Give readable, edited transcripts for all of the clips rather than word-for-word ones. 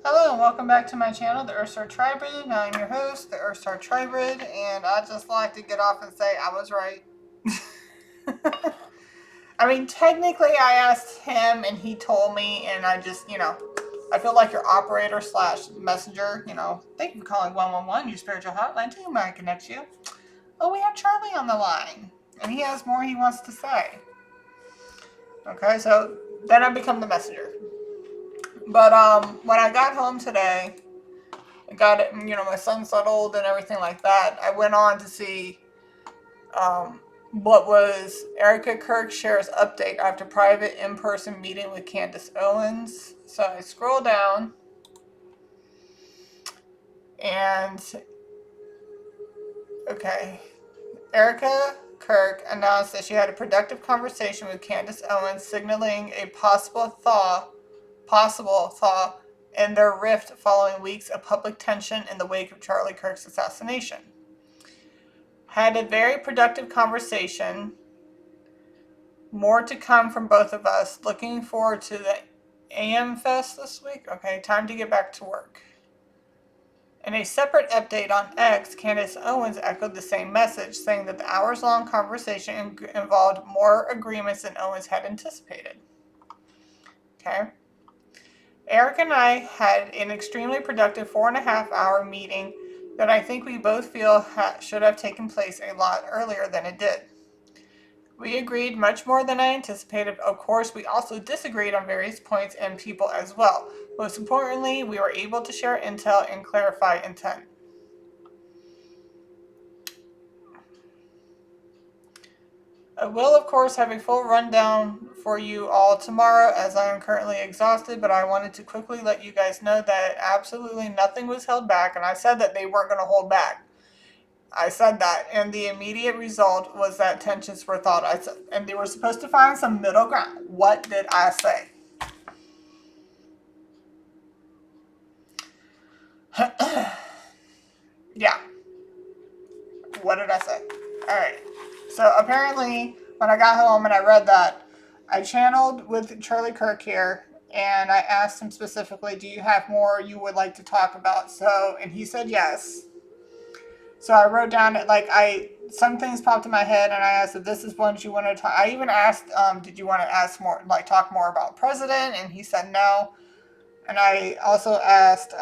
Hello and welcome back to my channel, the Earthstar Tribrid. I'm your host, the Earthstar Tribrid, and I'd just like to get off and say I was right. I mean, technically I asked him and he told me, and I just, I feel like your operator slash messenger, thank you for calling 111, your spiritual hotline. To whom I connect you. Oh, we have Charlie on the line, and he has more he wants to say. Okay, so then I become the messenger. But when I got home today, I got it, my son settled and everything like that. I went on to see what was Erika Kirk shares update after private in-person meeting with Candace Owens. So I scroll down and, okay, Erika Kirk announced that she had a productive conversation with Candace Owens, signaling a possible thaw in their rift following weeks of public tension in the wake of Charlie Kirk's assassination. Had a very productive conversation. More to come from both of us. Looking forward to the AM Fest this week. Okay, time to get back to work. In a separate update on X, Candace Owens echoed the same message, saying that the hours-long conversation involved more agreements than Owens had anticipated. Okay. Eric and I had an extremely productive 4.5-hour meeting that I think we both feel should have taken place a lot earlier than it did. We agreed much more than I anticipated. Of course, we also disagreed on various points and people as well. Most importantly, we were able to share intel and clarify intent. I will, of course, have a full rundown for you all tomorrow as I am currently exhausted, but I wanted to quickly let you guys know that absolutely nothing was held back, and I said that they weren't going to hold back. I said that, and the immediate result was that tensions were thawed. And they were supposed to find some middle ground. What did I say? Yeah. What did I say? Alright. So apparently, when I got home and I read that, I channeled with Charlie Kirk here, and I asked him specifically, do you have more you would like to talk about? And he said yes. So I wrote down, some things popped in my head, and I asked if this is what you want to talk. I even asked, did you want to ask more, talk more about president? And he said no. And I also asked,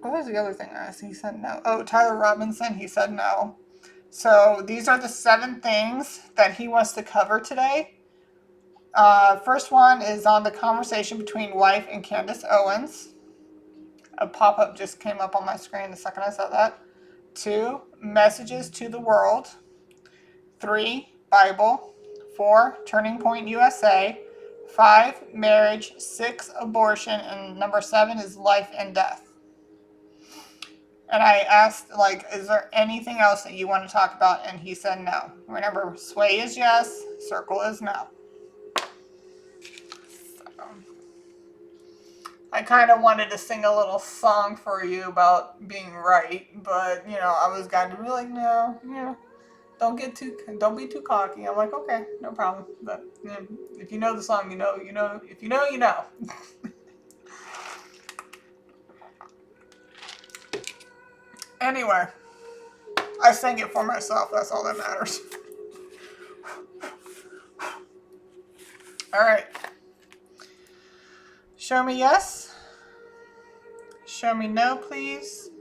what was the other thing I asked? He said no. Oh, Tyler Robinson, he said no. So these are the 7 things that he wants to cover today. First one is on the conversation between wife and Candace Owens. A pop-up just came up on my screen the second I saw that. 2, messages to the world. 3, Bible. 4, Turning Point USA. 5, marriage. 6, abortion. And number 7 is life and death. And I asked, is there anything else that you want to talk about? And he said no. Remember, sway is yes, circle is no. So, I kind of wanted to sing a little song for you about being right, but, I was going to be like, no, don't be too cocky. I'm like, okay, no problem. But if you know the song, you know. If you know, you know. Anyway, I sang it for myself. That's all that matters. All right. Show me yes. Show me no, please.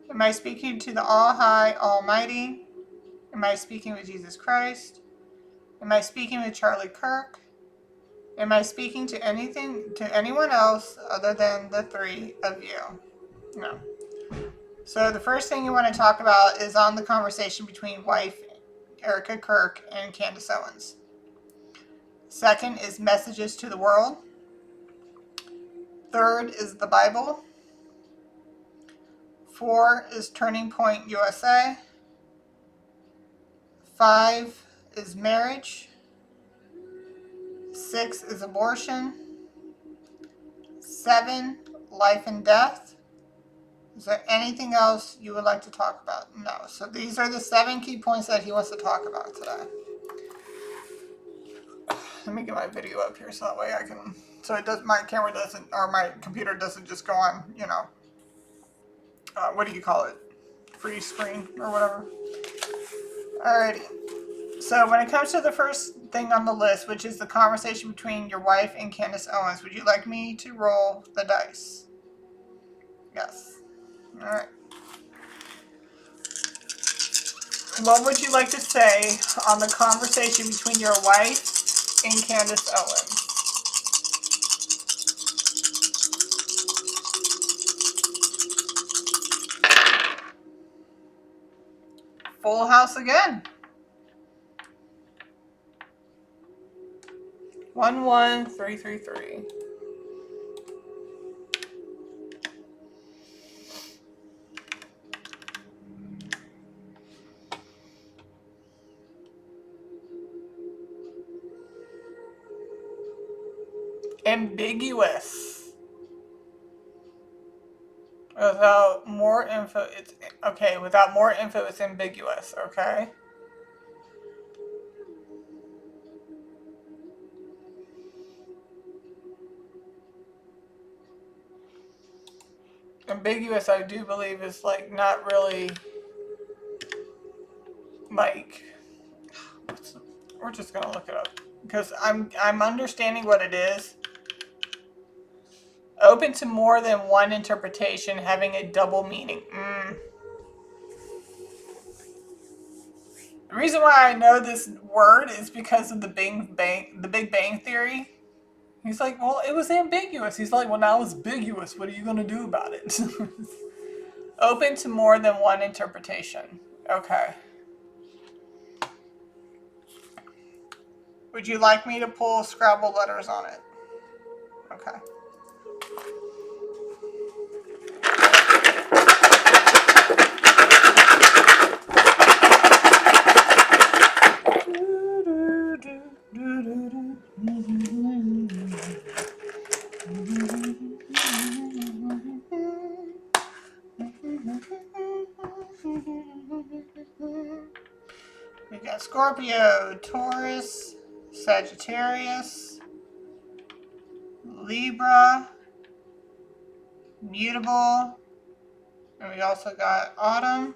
Am I speaking to the All-High, Almighty? Am I speaking with Jesus Christ? Am I speaking with Charlie Kirk? Am I speaking to anyone else other than the 3 of you? No. So the first thing you want to talk about is on the conversation between wife Erika Kirk and Candace Owens. Second is messages to the world. Third is the Bible. 4 is Turning Point USA. 5 is marriage. 6 is abortion. 7, life and death. Is there anything else you would like to talk about? No. So these are the 7 key points that he wants to talk about today. Let me get my video up here so that way I can so it does. My camera doesn't, or my computer doesn't just go on, you know, what do you call it? Freeze screen or whatever. Alrighty. So when it comes to the first thing on the list, which is the conversation between your wife and Candace Owens, would you like me to roll the dice? Yes. Alright. What would you like to say on the conversation between your wife and Candace Owens? Full house again. 11333. Ambiguous. Without more info, it's okay. Without more info, it's ambiguous. Okay. Ambiguous, I do believe, is like not really like. We're just gonna look it up because I'm understanding what it is. Open to more than one interpretation, having a double meaning. The reason why I know this word is because of the Big Bang Theory. He's like, well, it was ambiguous. He's like, well, now it's ambiguous. What are you gonna do about it? Open to more than one interpretation. Okay. Would you like me to pull Scrabble letters on it? Okay. We got Scorpio, Taurus, Sagittarius, Libra, Mutable, and we also got Autumn.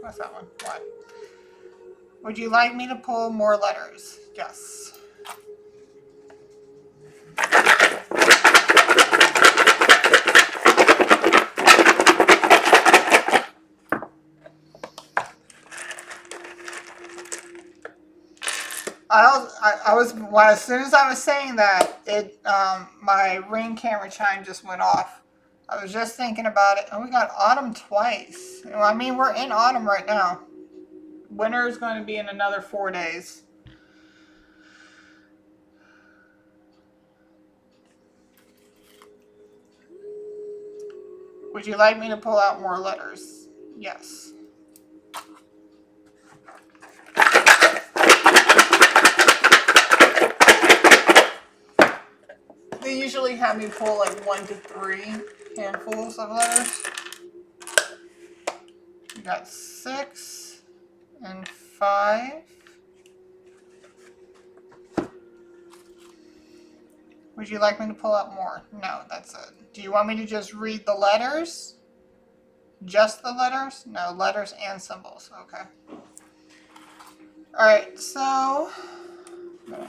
What's that one? What? Would you like me to pull more letters? Yes. As soon as I was saying that, my Ring camera chime just went off. I was just thinking about it, and we got autumn twice. I mean, we're in autumn right now. Winter is going to be in another 4 days. Would you like me to pull out more letters? Yes. They usually have me pull like 1 to 3 handfuls of letters. We got 6 and 5. Would you like me to pull out more? No, that's it. Do you want me to just read the letters? Just the letters? No, letters and symbols. Okay. Alright, so I'm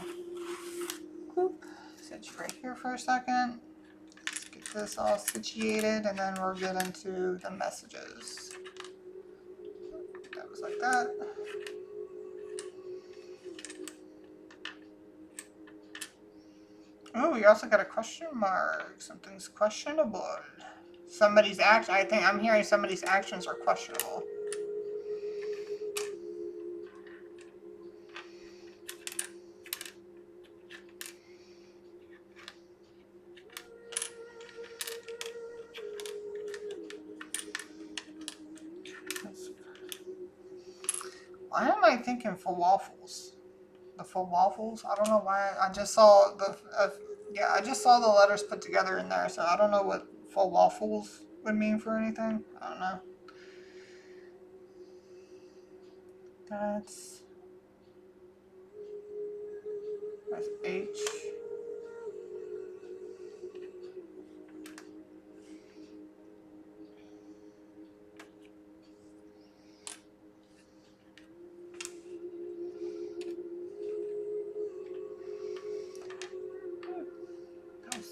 gonna set you right here for a second. Let's get this all situated, and then we'll get into the messages. That was like that. Oh, we also got a question mark. Something's questionable. Somebody's act. I think I'm hearing somebody's actions are questionable. Why am I thinking falafels? The falafels? I don't know why. I just saw the I just saw the letters put together in there, so I don't know what falafels would mean for anything. I don't know. That's H.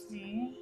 see.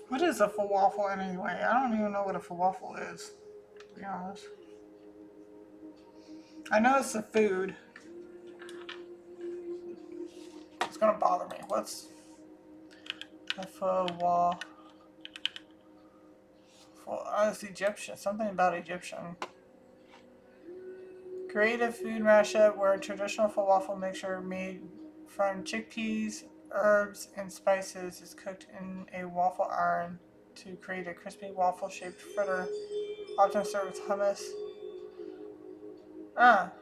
What is a falafel anyway? I don't even know what a falafel is, to be honest. I know it's a food. It's gonna bother me. What's a falafel? Oh, it's Egyptian. Something about Egyptian. Create a food mashup where a traditional falafel mixture made from chickpeas, herbs, and spices is cooked in a waffle iron to create a crispy waffle-shaped fritter, often served with hummus. Ah,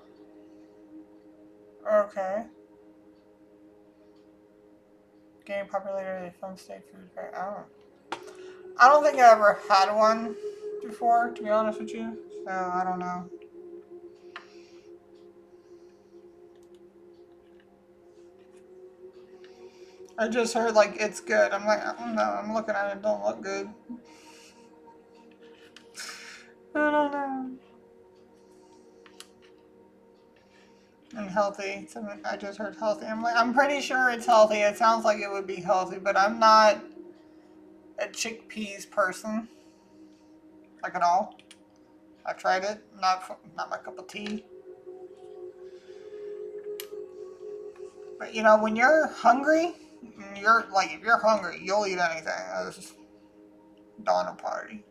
okay. Getting popularity of fun state food. I don't think I ever had one before, to be honest with you. So I don't know. I just heard like it's good. I'm like, I don't know. I'm looking at it. It don't look good. I don't know. And healthy. I just heard healthy. I'm like, I'm pretty sure it's healthy. It sounds like it would be healthy, but I'm not a chickpeas person, like at all. I tried it. Not my cup of tea. But you know, when you're hungry, you're like, if you're hungry, you'll eat anything. It's just Donner Party.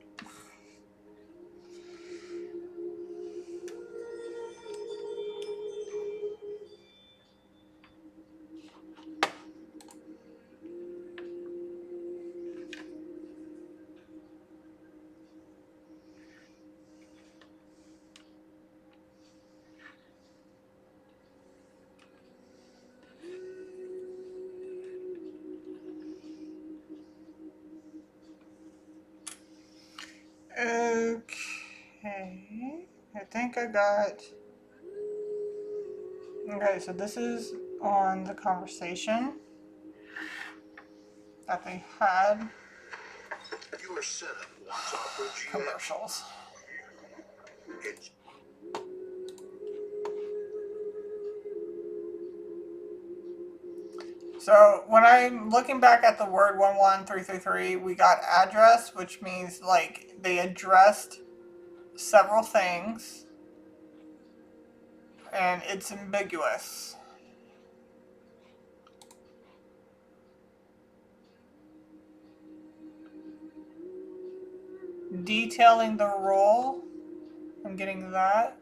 Okay. I think I got. Okay, so this is on the conversation that they had. Your setup wants opera Commercials. So when I'm looking back at the word 11333, we got address, which means like they addressed several things, and it's ambiguous. Detailing the role, I'm getting that.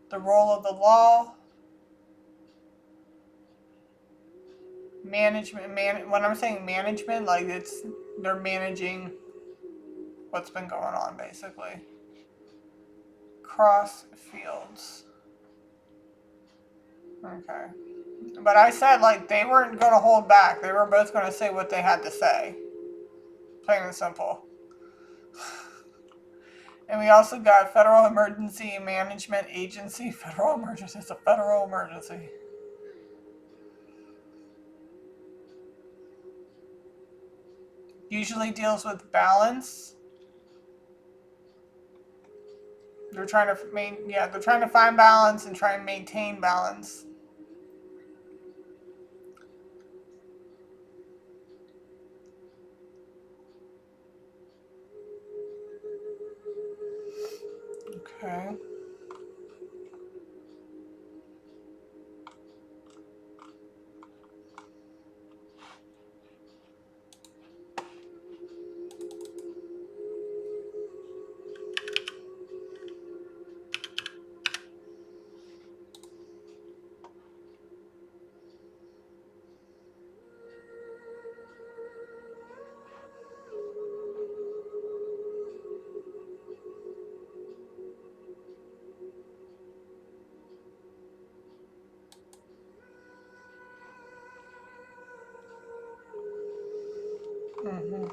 The role of the law. Management, when I'm saying management, like they're managing what's been going on, basically. Cross fields. Okay. But I said, like, they weren't going to hold back. They were both going to say what they had to say. Plain and simple. And we also got Federal Emergency Management Agency. Federal emergency. It's a federal emergency. Usually deals with balance. They're trying to they're trying to find balance and try and maintain balance. Okay.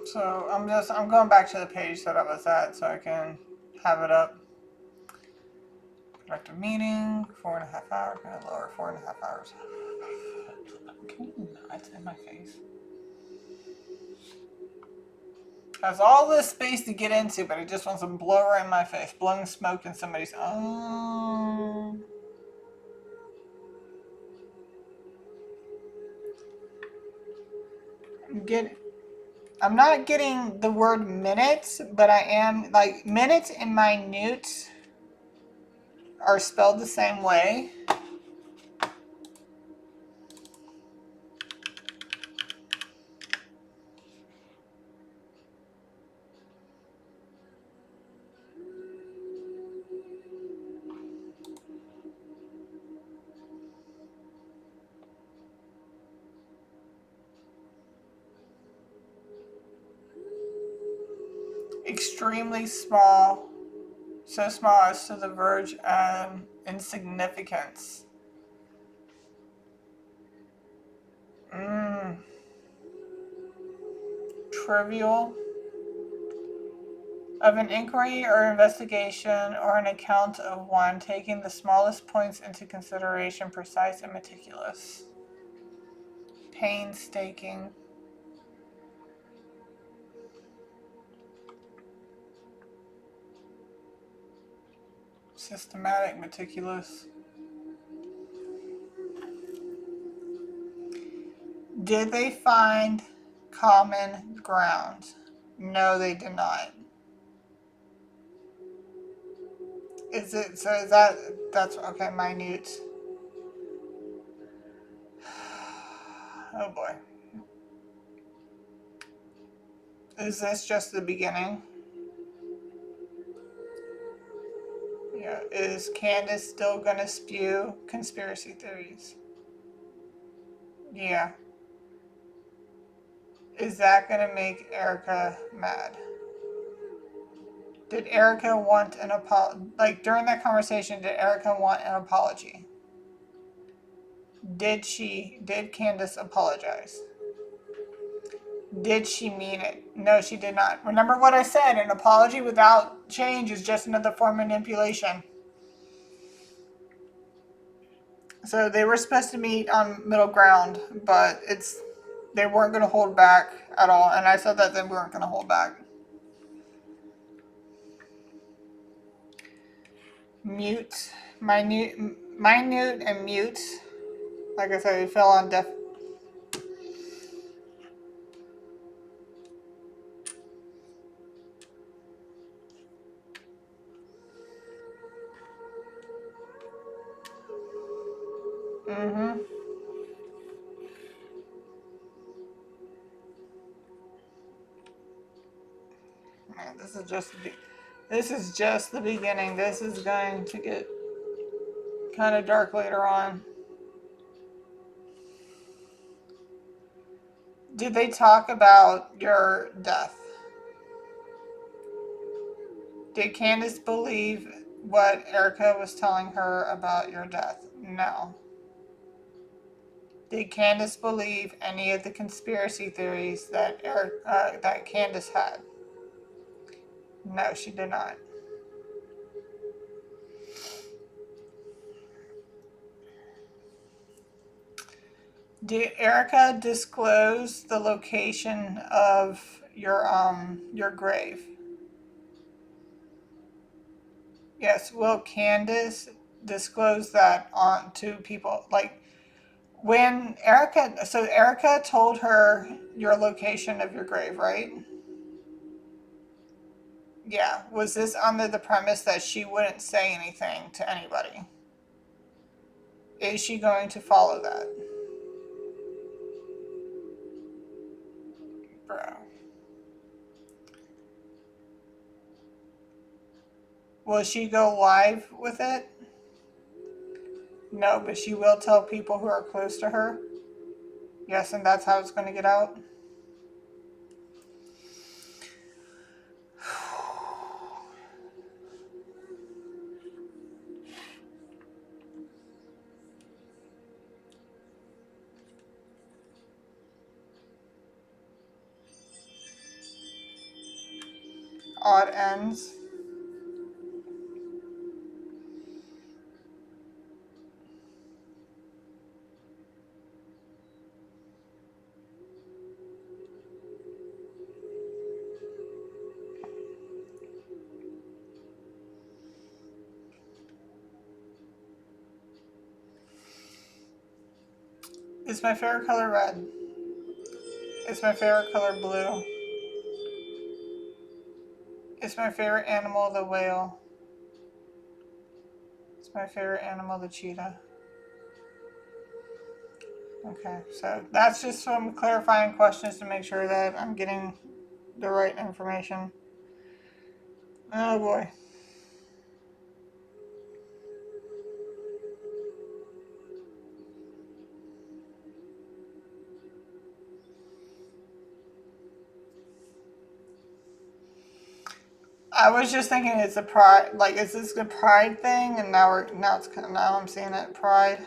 So I'm going back to the page that I was at so I can have it up. Productive meeting, 4.5 hours, gonna lower 4.5 hours. Can you not in my face? Has all this space to get into, but it just wants to blow right in my face, blowing smoke in somebody's. I'm not getting the word minutes, but I am like minutes and minute are spelled the same way. Extremely small, so small as to the verge of insignificance. Trivial. Of an inquiry or investigation or an account of one, taking the smallest points into consideration, precise and meticulous. Painstaking. Systematic, meticulous. Did they find common ground? No, they did not. Is it, so is that's okay, minute. Oh boy. Is this just the beginning? Yeah. Is Candace still gonna spew conspiracy theories? Yeah. Is that gonna make Erika mad? Did Erika want an apology? Like during that conversation, did Erika want an apology? Did Candace apologize? Did she mean it? No, she did not. Remember what I said, an apology without change is just another form of manipulation. So they were supposed to meet on middle ground, but they weren't going to hold back at all. And I said that they weren't going to hold back. Mute, minute and mute. Like I said, it fell on deaf. Man, this is just the beginning. This is going to get kind of dark later on. Did they talk about your death? Did Candace believe what Erika was telling her about your death? No. Did Candace believe any of the conspiracy theories that that Candace had? No, she did not. Did Erika disclose the location of your grave? Yes. Will Candace disclose that on to people? Like when Erika told her your location of your grave, right? Yeah. Was this under the premise that she wouldn't say anything to anybody? Is she going to follow that? Bro. Will she go live with it? No, but she will tell people who are close to her. Yes, and that's how it's going to get out. Odd ends. Is my favorite color red? Is my favorite color blue? Is my favorite animal the whale? Is my favorite animal the cheetah? Okay, so that's just some clarifying questions to make sure that I'm getting the right information. Oh boy. I was just thinking it's a pride, like, is this a pride thing? And now I'm seeing it pride.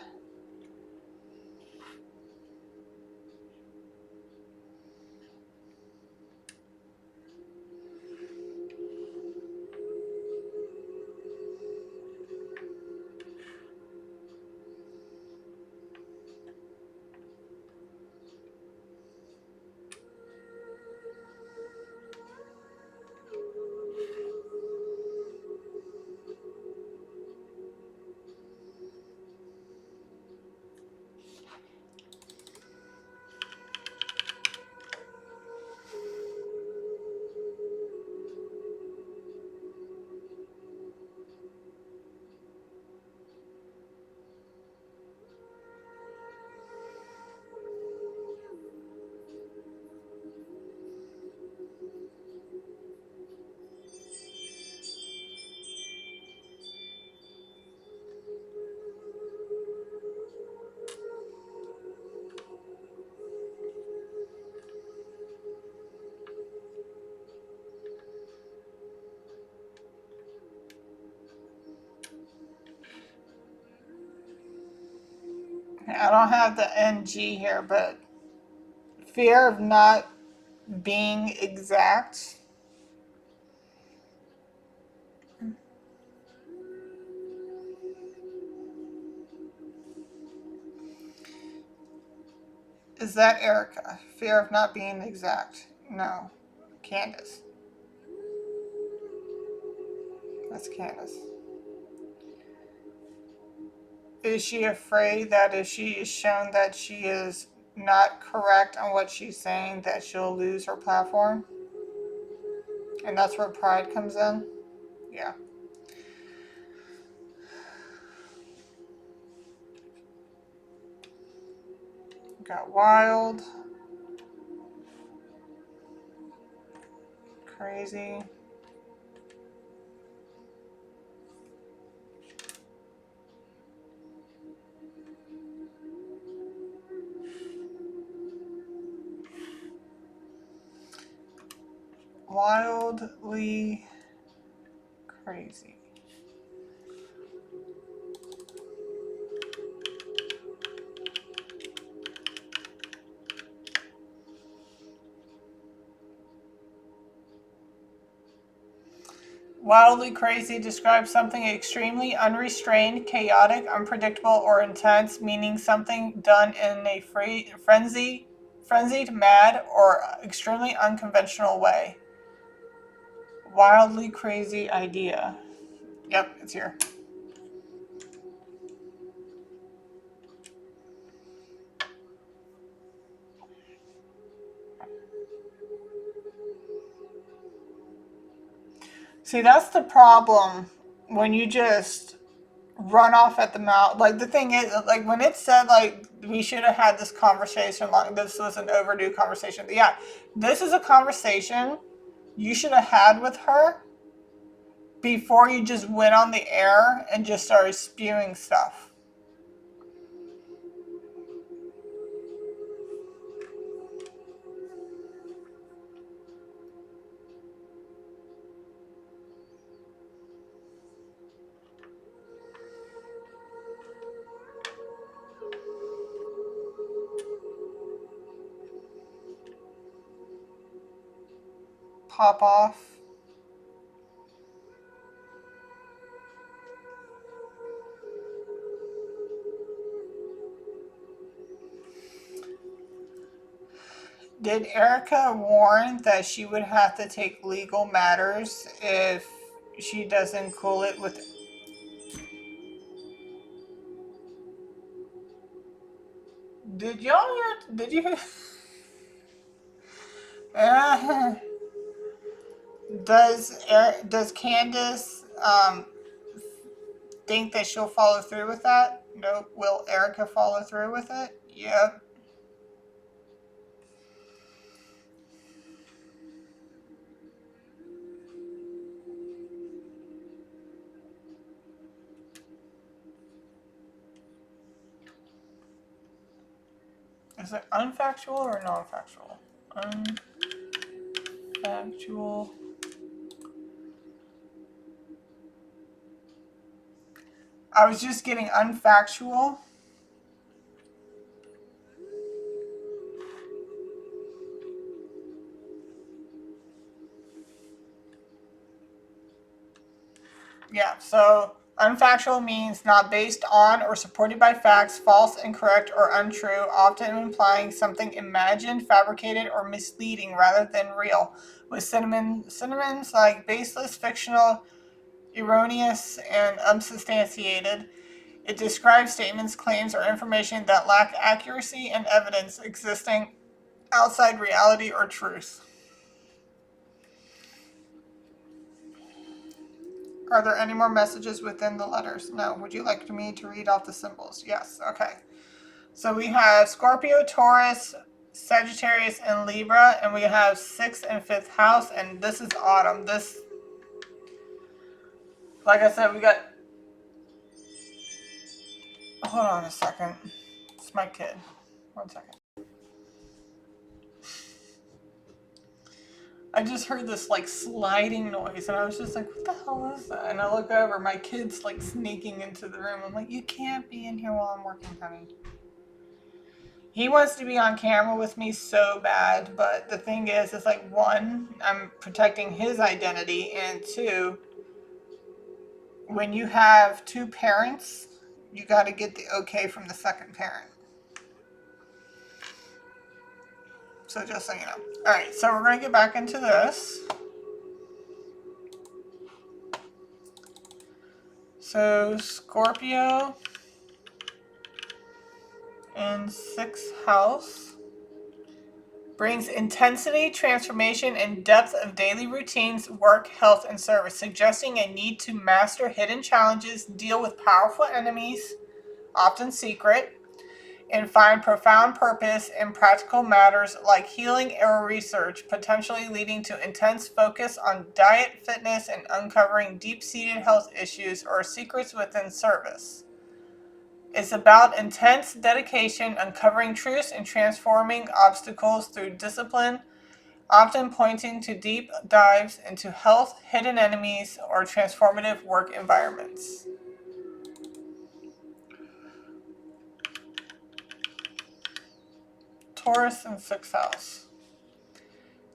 I don't have the NG here, but fear of not being exact. Is that Erika? Fear of not being exact. No. Candace. That's Candace. Is she afraid that if she is shown that she is not correct on what she's saying, that she'll lose her platform? And that's where pride comes in? Yeah. Got wild. Crazy. Wildly crazy. Wildly crazy describes something extremely unrestrained, chaotic, unpredictable, or intense, meaning something done in a frenzied, mad, or extremely unconventional way. Wildly crazy idea. Yep, it's here. See, that's the problem when you just run off at the mouth. Like, the thing is, like, when it said, like, we should have had this conversation, like, this was an overdue conversation. Yeah, this is a conversation you should have had with her before you just went on the air and just started spewing stuff. Pop off. Did Erika warn that she would have to take legal matters if she doesn't cool it with... Did y'all hear? Did you hear? Does Candace think that she'll follow through with that? Nope. Will Erika follow through with it? Yep. Is it unfactual or non-factual? Unfactual. I was just getting unfactual. Yeah, so unfactual means not based on or supported by facts, false, incorrect, or untrue, often implying something imagined, fabricated, or misleading rather than real, with synonyms like baseless, fictional, erroneous, and unsubstantiated. It describes statements, claims, or information that lack accuracy and evidence existing outside reality or truth. Are there any more messages within the letters? No. Would you like me to read off the symbols? Yes. Okay. So we have Scorpio, Taurus, Sagittarius, and Libra, and we have 6th and 5th house, and this is autumn. This, like I said, we got... Hold on a second. It's my kid. 1 second. I just heard this like sliding noise and I was just like, what the hell is that? And I look over, my kid's like sneaking into the room. I'm like, you can't be in here while I'm working, honey. He wants to be on camera with me so bad, but the thing is, it's like, one, I'm protecting his identity, and two, when you have two parents, you got to get the okay from the second parent. So just so you know. Alright, so we're going to get back into this. So Scorpio in 6th house brings intensity, transformation, and depth of daily routines, work, health, and service, suggesting a need to master hidden challenges, deal with powerful enemies, often secret, and find profound purpose in practical matters like healing or research, potentially leading to intense focus on diet, fitness, and uncovering deep-seated health issues or secrets within service. It's about intense dedication, uncovering truths, and transforming obstacles through discipline, often pointing to deep dives into health, hidden enemies, or transformative work environments. Taurus in 6th house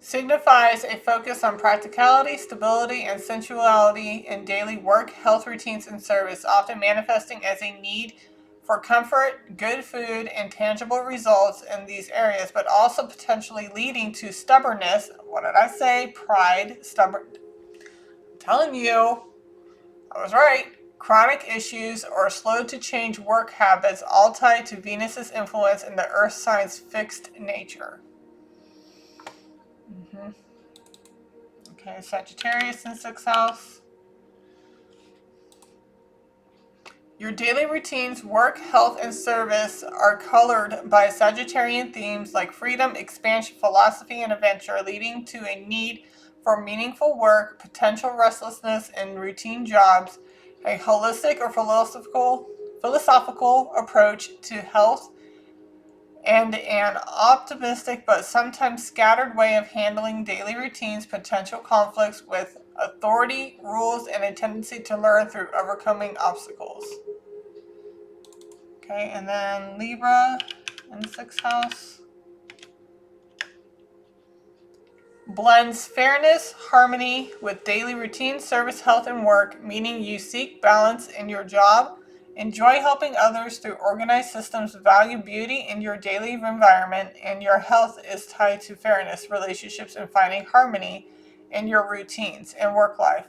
signifies a focus on practicality, stability, and sensuality in daily work, health routines, and service, often manifesting as a need for comfort, good food, and tangible results in these areas, but also potentially leading to stubbornness. What did I say? Pride, stubborn. I'm telling you, I was right. Chronic issues or slow to change work habits, all tied to Venus's influence in the Earth sign's fixed nature. Okay, Sagittarius in 6th house. Your daily routines, work, health, and service are colored by Sagittarian themes like freedom, expansion, philosophy, and adventure, leading to a need for meaningful work, potential restlessness in routine jobs, a holistic or philosophical approach to health, and an optimistic but sometimes scattered way of handling daily routines, potential conflicts with authority, rules, and a tendency to learn through overcoming obstacles. Okay, and then Libra in 6th house blends fairness, harmony with daily routine, service, health, and work, meaning you seek balance in your job Enjoy helping others through organized systems, value beauty in your daily environment, and your health is tied to fairness, relationships, and finding harmony in your routines and work life.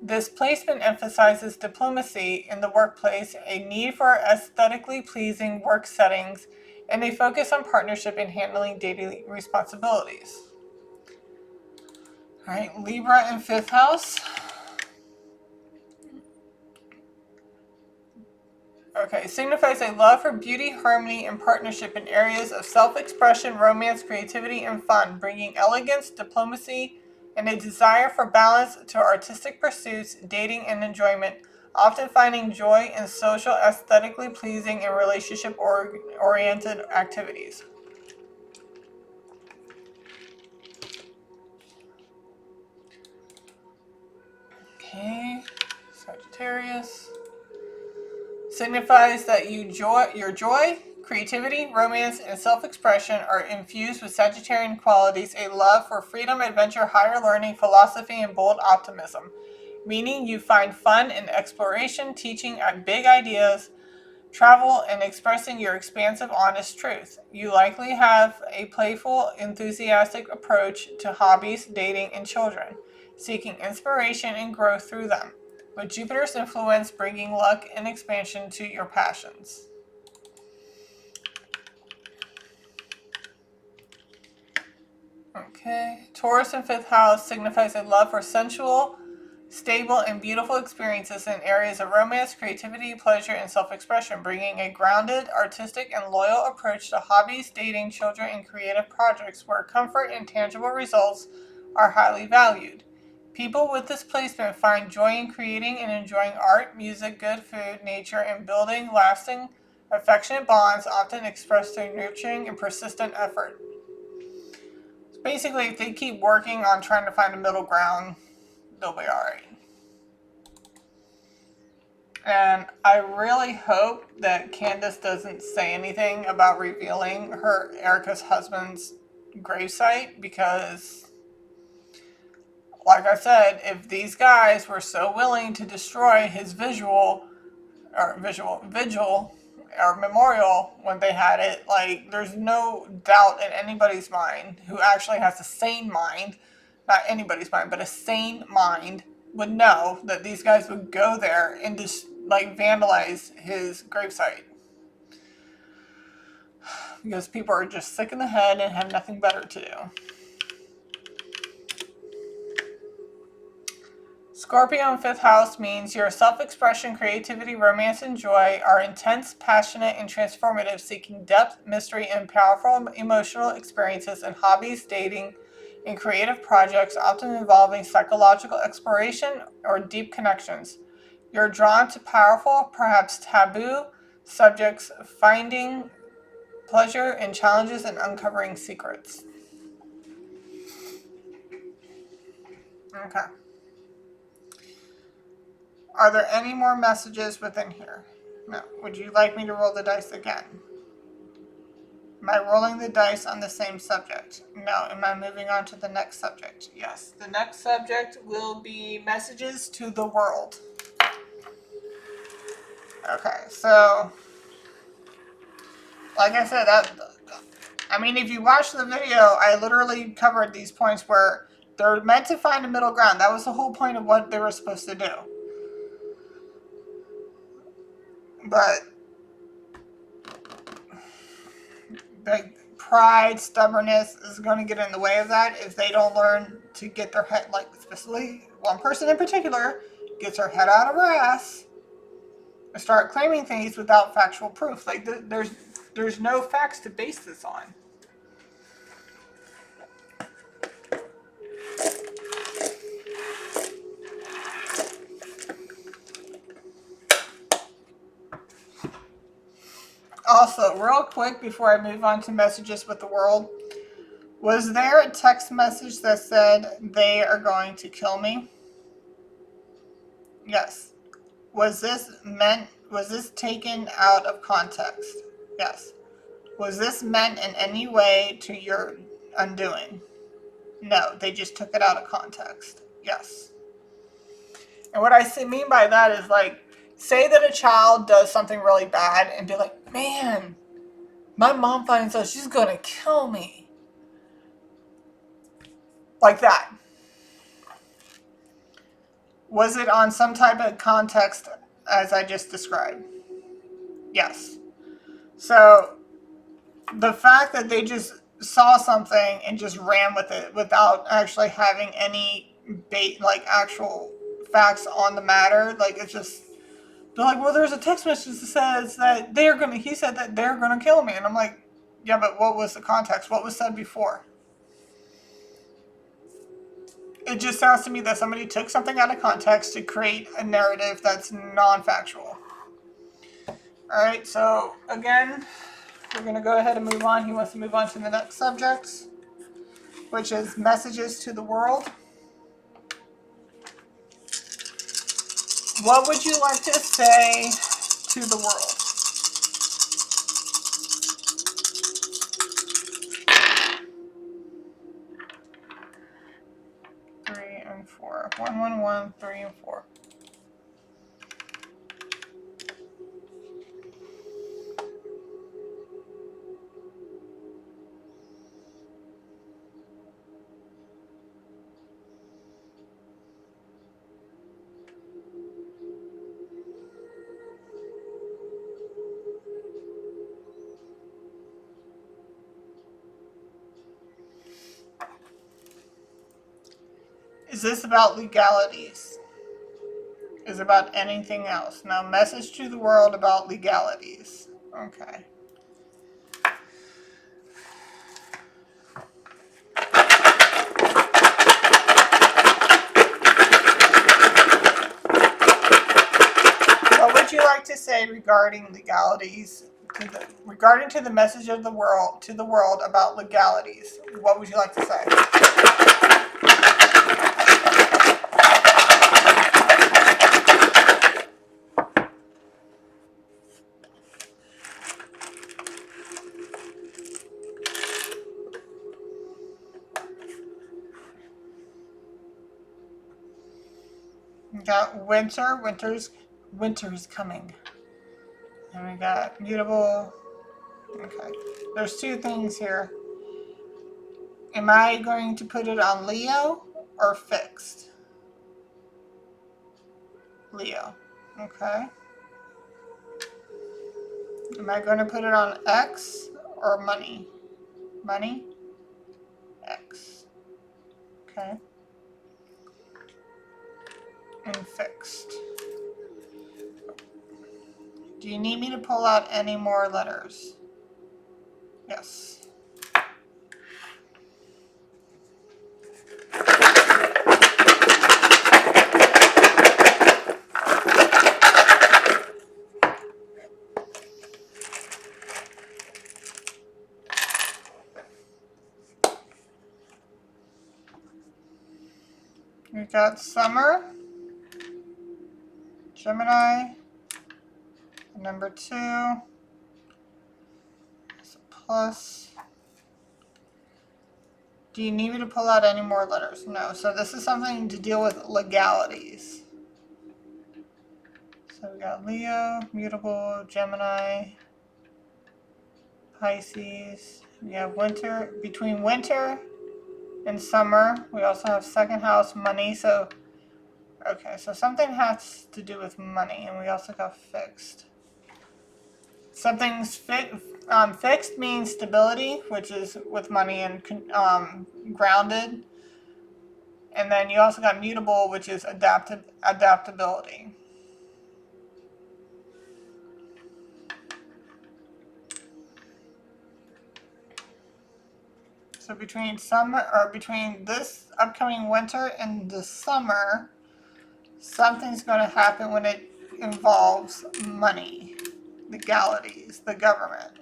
This placement emphasizes diplomacy in the workplace, a need for aesthetically pleasing work settings, and a focus on partnership in handling daily responsibilities. All right, Libra in fifth house. Okay, signifies a love for beauty, harmony, and partnership in areas of self-expression, romance, creativity, and fun, bringing elegance, diplomacy, and a desire for balance to artistic pursuits, dating, and enjoyment, often finding joy in social, aesthetically pleasing, and relationship-oriented activities. Okay, Sagittarius. Signifies that your joy, creativity, romance, and self-expression are infused with Sagittarian qualities, a love for freedom, adventure, higher learning, philosophy, and bold optimism, meaning you find fun in exploration, teaching big ideas, travel, and expressing your expansive, honest truth. You likely have a playful, enthusiastic approach to hobbies, dating, and children, seeking inspiration and growth through them, with Jupiter's influence bringing luck and expansion to your passions. Okay, Taurus in fifth house signifies a love for sensual, stable, and beautiful experiences in areas of romance, creativity, pleasure, and self-expression, bringing a grounded, artistic, and loyal approach to hobbies, dating, children, and creative projects where comfort and tangible results are highly valued. People with this placement find joy in creating and enjoying art, music, good food, nature, and building lasting, affectionate bonds, often expressed through nurturing and persistent effort. So basically, if they keep working on trying to find a middle ground, they'll be alright. And I really hope that Candace doesn't say anything about revealing Erika's husband's gravesite, because like I said, if these guys were so willing to destroy his vigil or memorial when they had it, like, there's no doubt in anybody's mind who actually has a sane mind, not anybody's mind, but a sane mind, would know that these guys would go there and just like vandalize his gravesite, because people are just sick in the head and have nothing better to do. Scorpio in fifth house means your self-expression, creativity, romance, and joy are intense, passionate, and transformative, seeking depth, mystery, and powerful emotional experiences in hobbies, dating, and creative projects, often involving psychological exploration or deep connections. You're drawn to powerful, perhaps taboo, subjects, finding pleasure in challenges and uncovering secrets. Okay. Are there any more messages within here? No. Would you like me to roll the dice again? Am I rolling the dice on the same subject? No. Am I moving on to the next subject? Yes. The next subject will be messages to the world. Okay, so like I said, if you watch the video, I literally covered these points where they're meant to find a middle ground. That was the whole point of what they were supposed to do. But like pride, stubbornness is going to get in the way of that if they don't learn to get their head, like especially one person in particular, gets her head out of her ass and start claiming things without factual proof. Like there's no facts to base this on. Also, real quick before I move on to messages with the world, was there a text message that said they are going to kill me? Yes. Was this taken out of context? Yes. Was this meant in any way to your undoing? No, they just took it out of context. Yes. And what I mean by that is, like, say that a child does something really bad and be like, man, my mom finds out, she's gonna kill me. Like that. Was it on some type of context as I just described? Yes. So the fact that they just saw something and just ran with it without actually having any like actual facts on the matter, like it's just, they're like, well, there's a text message that says that he said that they're gonna kill me. And I'm like, yeah, but what was the context? What was said before? It just sounds to me that somebody took something out of context to create a narrative that's non-factual. Alright, so again, we're going to go ahead and move on. He wants to move on to the next subject, which is messages to the world. What would you like to say to the world? Three and four. 111, 3 and 4. Is this about legalities? Is it about anything else? Now, message to the world about legalities. Okay. What would you like to say regarding legalities? Regarding to the message of the world to the world about legalities? What would you like to say? We got winter. Winter's coming. And we got mutable. Okay. There's two things here. Am I going to put it on Leo or fixed? Leo. Okay. Am I going to put it on X or money? Money? X. Okay. And fixed. Do you need me to pull out any more letters? Yes. We got summer, Gemini, number 2, it's a plus. Do you need me to pull out any more letters? No. So this is something to deal with legalities. So we got Leo, mutable, Gemini, Pisces. We have winter, between winter and summer. We also have second house, money. So, okay, so something has to do with money. And we also got fixed. Something's fixed means stability, which is with money, and grounded. And then you also got mutable, which is adaptability. So between this upcoming winter and the summer, something's going to happen when it involves money, legalities, the government.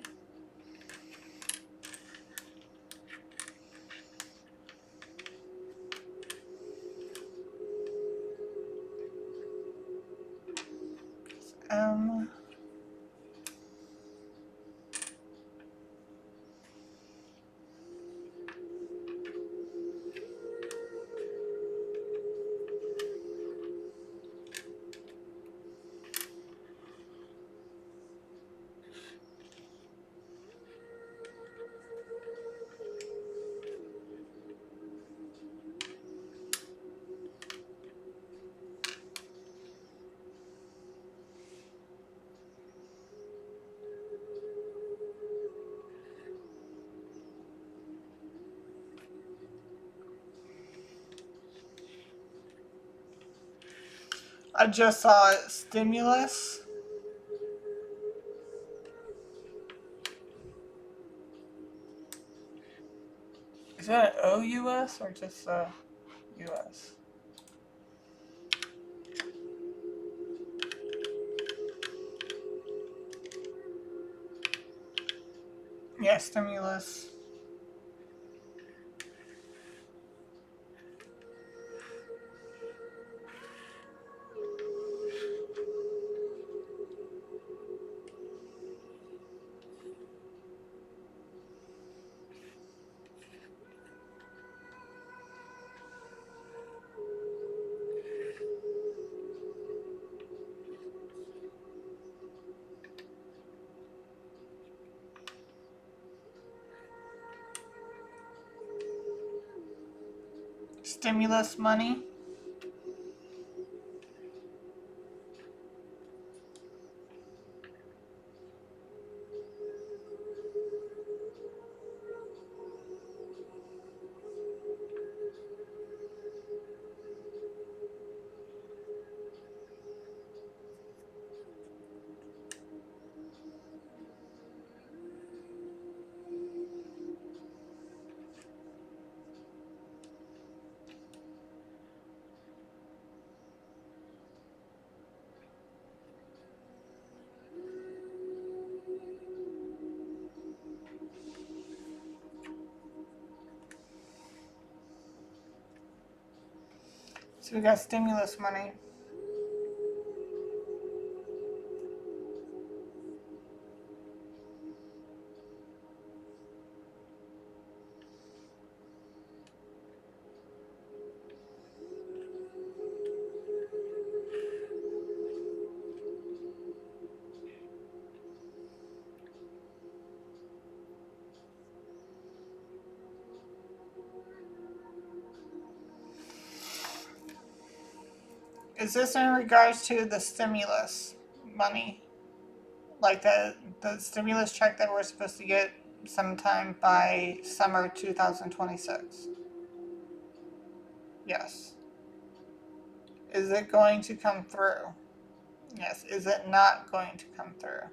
I just saw it. Stimulus. Is that OUS or just US? Yeah, stimulus. Stimulus money. So we got stimulus money. Is this in regards to the stimulus money? Like the stimulus check that we're supposed to get sometime by summer 2026? Yes. Is it going to come through? Yes. Is it not going to come through?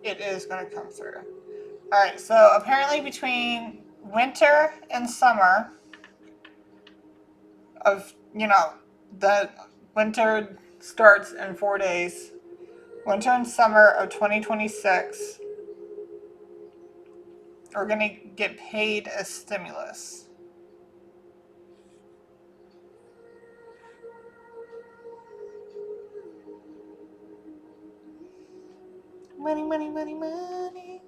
It is going to come through. All right. So apparently between winter and summer of, the winter starts in 4 days. Winter and summer of 2026, we're going to get paid a stimulus. Money, money, money, money,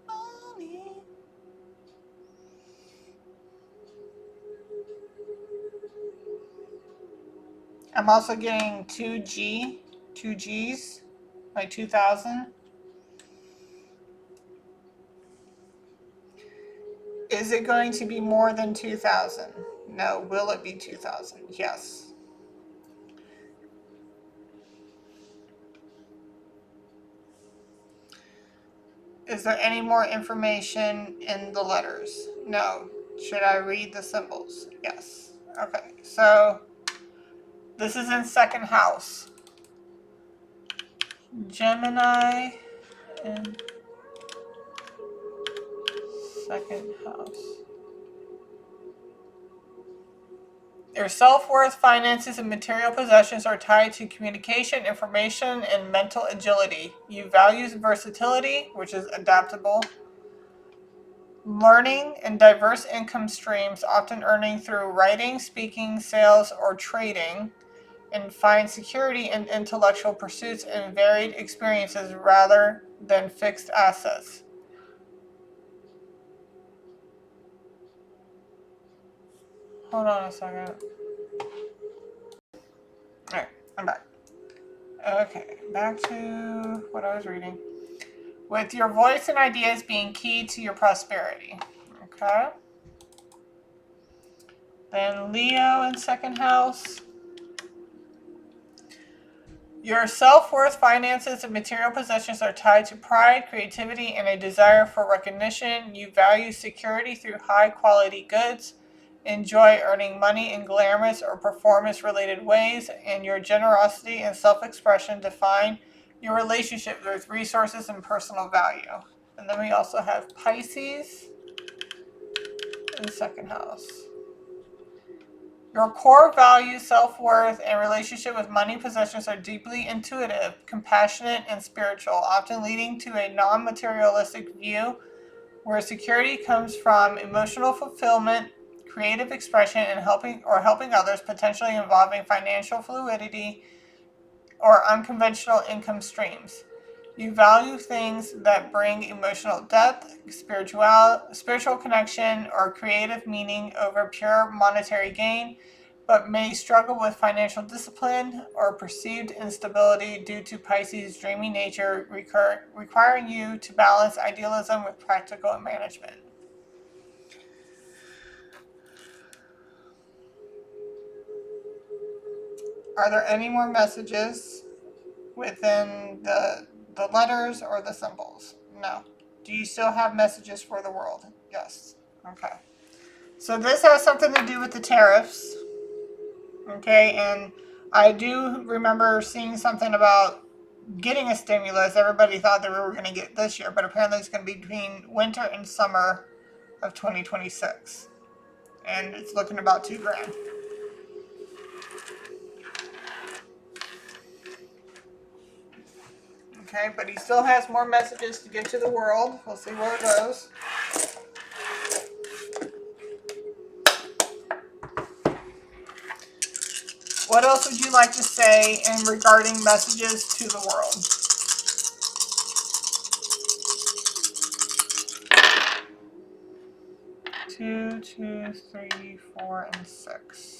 money. I'm also getting 2Gs, like 2,000. Is it going to be more than 2,000? No. Will it be 2,000? Yes. Is there any more information in the letters? No. Should I read the symbols? Yes. Okay, so this is in second house. Gemini in second house. Your self-worth, finances, and material possessions are tied to communication, information, and mental agility. You value versatility, which is adaptable, learning, and diverse income streams, often earning through writing, speaking, sales, or trading, and find security in intellectual pursuits and varied experiences rather than fixed assets. Hold on a second. Alright, I'm back. Okay, back to what I was reading. With your voice and ideas being key to your prosperity. Okay. Then Leo in second house. Your self-worth, finances, and material possessions are tied to pride, creativity, and a desire for recognition. You value security through high-quality goods enjoy earning money in glamorous or performance-related ways, and your generosity and self-expression define your relationship with resources and personal value. And then we also have Pisces in the second house. Your core values, self-worth, and relationship with money possessions are deeply intuitive, compassionate, and spiritual, often leading to a non-materialistic view where security comes from emotional fulfillment, creative expression, and helping others, potentially involving financial fluidity or unconventional income streams. You value things that bring emotional depth, spiritual connection, or creative meaning over pure monetary gain, but may struggle with financial discipline or perceived instability due to Pisces' dreamy nature, requiring you to balance idealism with practical management. Are there any more messages within the letters or the symbols? No. Do you still have messages for the world? Yes. Okay. So this has something to do with the tariffs. Okay, and I do remember seeing something about getting a stimulus. Everybody thought that we were going to get this year, but apparently it's going to be between winter and summer of 2026. And it's looking about $2,000. Okay, but he still has more messages to give to the world. We'll see where it goes. What else would you like to say in regarding messages to the world? 2, 2, 3, 4, and 6.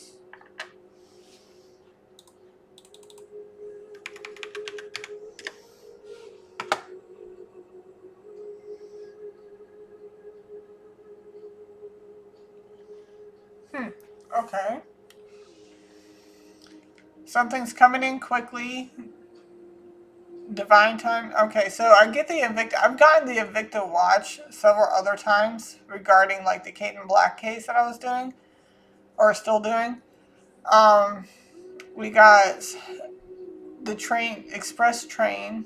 Okay. Something's coming in quickly. Divine time. Okay, so I get the Invicta. I've gotten the Invicta watch several other times regarding like the Kate and Black case that I was doing or still doing. We got the train, express train,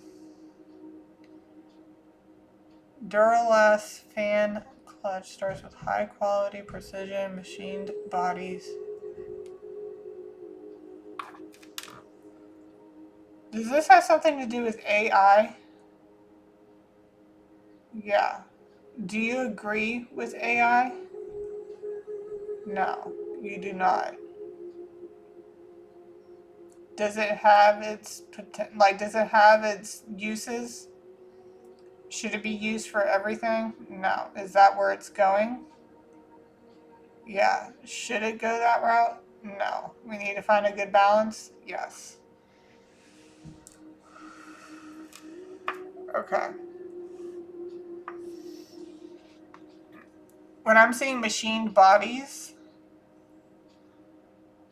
Duralast fan clutch starts with high quality precision machined bodies. Does this have something to do with AI? Yeah. Do you agree with AI? No, you do not. Does it have its does it have its uses? Should it be used for everything? No. Is that where it's going? Yeah. Should it go that route? No. We need to find a good balance? Yes. Okay. When I'm seeing machined bodies,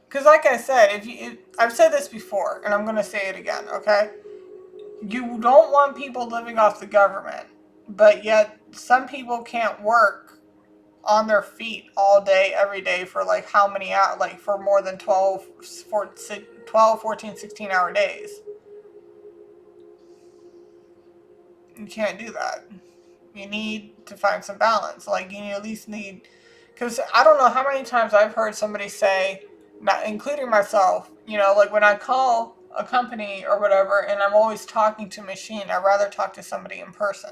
because like I said, I've said this before, and I'm going to say it again, okay? You don't want people living off the government, but yet some people can't work on their feet all day, every day for like how many hours, like for more than 14, 16-hour days. You can't do that. You need to find some balance. Like you at least need, because I don't know how many times I've heard somebody say, not including myself, like when I call a company or whatever and I'm always talking to a machine, I'd rather talk to somebody in person.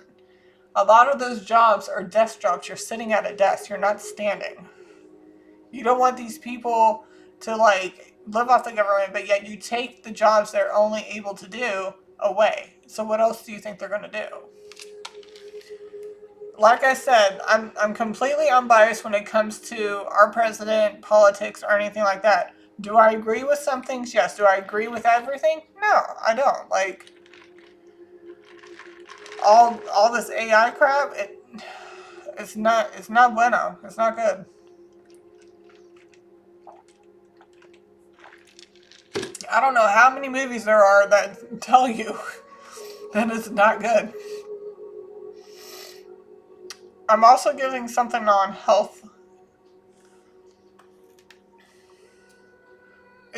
A lot of those jobs are desk jobs. You're sitting at a desk. You're not standing. You don't want these people to like live off the government, but yet you take the jobs they're only able to do away. So what else do you think they're going to do? Like I said, I'm completely unbiased when it comes to our president, politics, or anything like that. Do I agree with some things? Yes. Do I agree with everything? No, I don't. Like all this AI crap, it's not bueno. It's not good. I don't know how many movies there are that tell you that it's not good. I'm also getting something on health.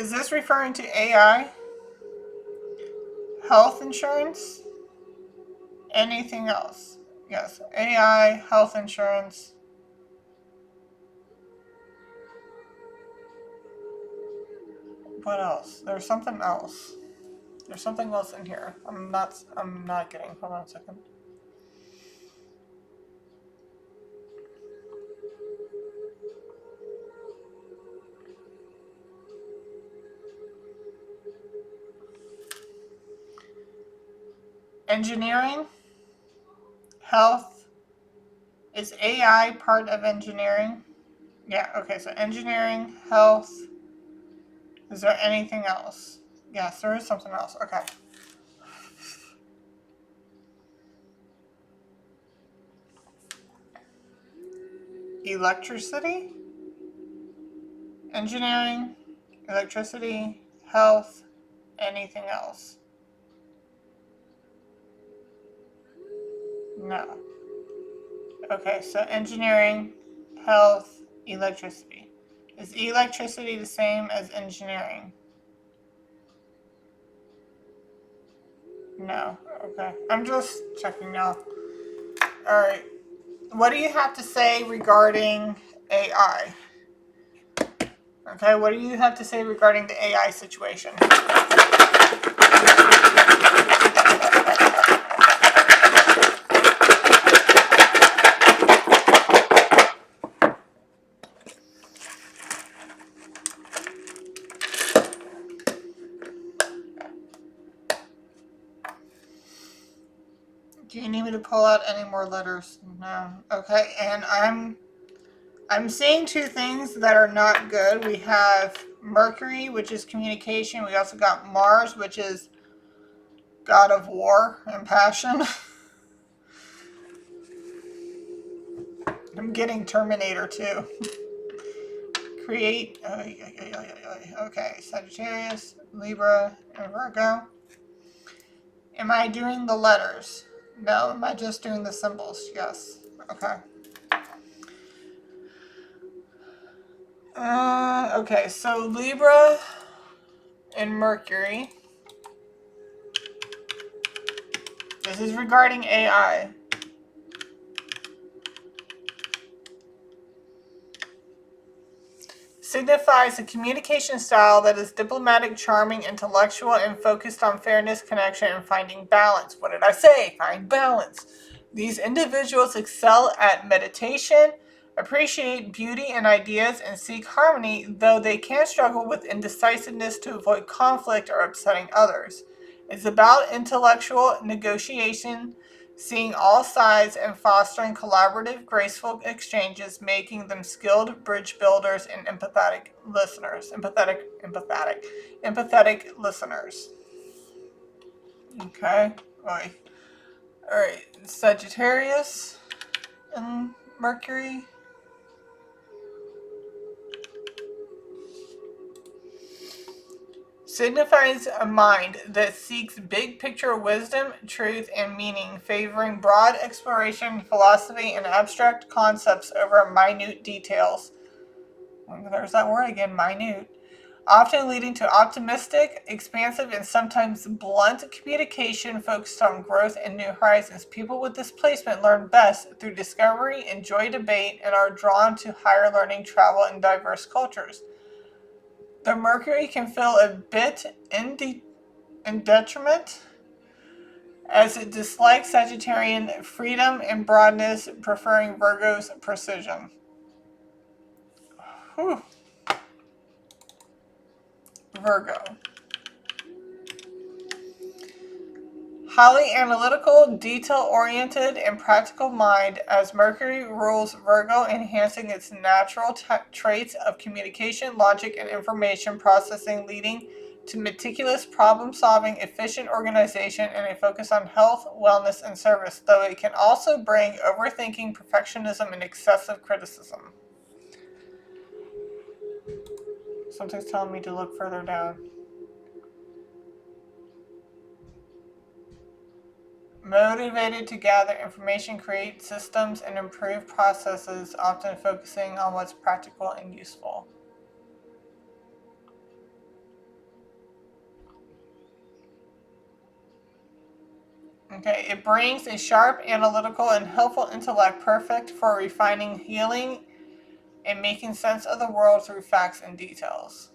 Is this referring to AI? Health insurance? Anything else? Yes, AI, health insurance. What else? There's something else. There's something else in here. I'm not getting. Hold on a second. Engineering? Health? Is AI part of engineering? Yeah, okay, so engineering, health. Is there anything else? Yes, there is something else. Okay. Electricity? Engineering, electricity, health, anything else? No. Okay, so engineering, health, electricity. Is electricity the same as engineering? No. Okay. I'm just checking now. Alright. What do you have to say regarding AI? Okay, what do you have to say regarding the AI situation? Do you need me to pull out any more letters? No. Okay, and I'm seeing two things that are not good. We have Mercury, which is communication. We also got Mars, which is god of war and passion. I'm getting Terminator too. Create. Okay, Sagittarius, Libra, and Virgo. Am I doing the letters? No. Am I just doing the symbols? Yes. Okay. Okay, so Libra and Mercury. This is regarding AI. Signifies a communication style that is diplomatic, charming, intellectual, and focused on fairness, connection, and finding balance. What did I say? Find balance. These individuals excel at meditation, appreciate beauty and ideas, and seek harmony, though they can struggle with indecisiveness to avoid conflict or upsetting others. It's about intellectual negotiation, seeing all sides and fostering collaborative, graceful exchanges, making them skilled bridge builders and empathetic listeners. Empathetic listeners. Okay. All right. Sagittarius and Mercury. Signifies a mind that seeks big picture wisdom, truth, and meaning, favoring broad exploration, philosophy, and abstract concepts over minute details. There's that word again, minute. Often leading to optimistic, expansive, and sometimes blunt communication focused on growth and new horizons. People with this placement learn best through discovery, enjoy debate, and are drawn to higher learning, travel, and diverse cultures. The Mercury can feel a bit in detriment as it dislikes Sagittarian freedom and broadness, preferring Virgo's precision. Whew. Virgo. Highly analytical, detail-oriented, and practical mind, as Mercury rules Virgo, enhancing its natural traits of communication, logic, and information processing, leading to meticulous problem-solving, efficient organization, and a focus on health, wellness, and service, though it can also bring overthinking, perfectionism, and excessive criticism. Something's telling me to look further down. Motivated to gather information, create systems, and improve processes, often focusing on what's practical and useful. Okay, it brings a sharp, analytical, and helpful intellect perfect for refining, healing, and making sense of the world through facts and details.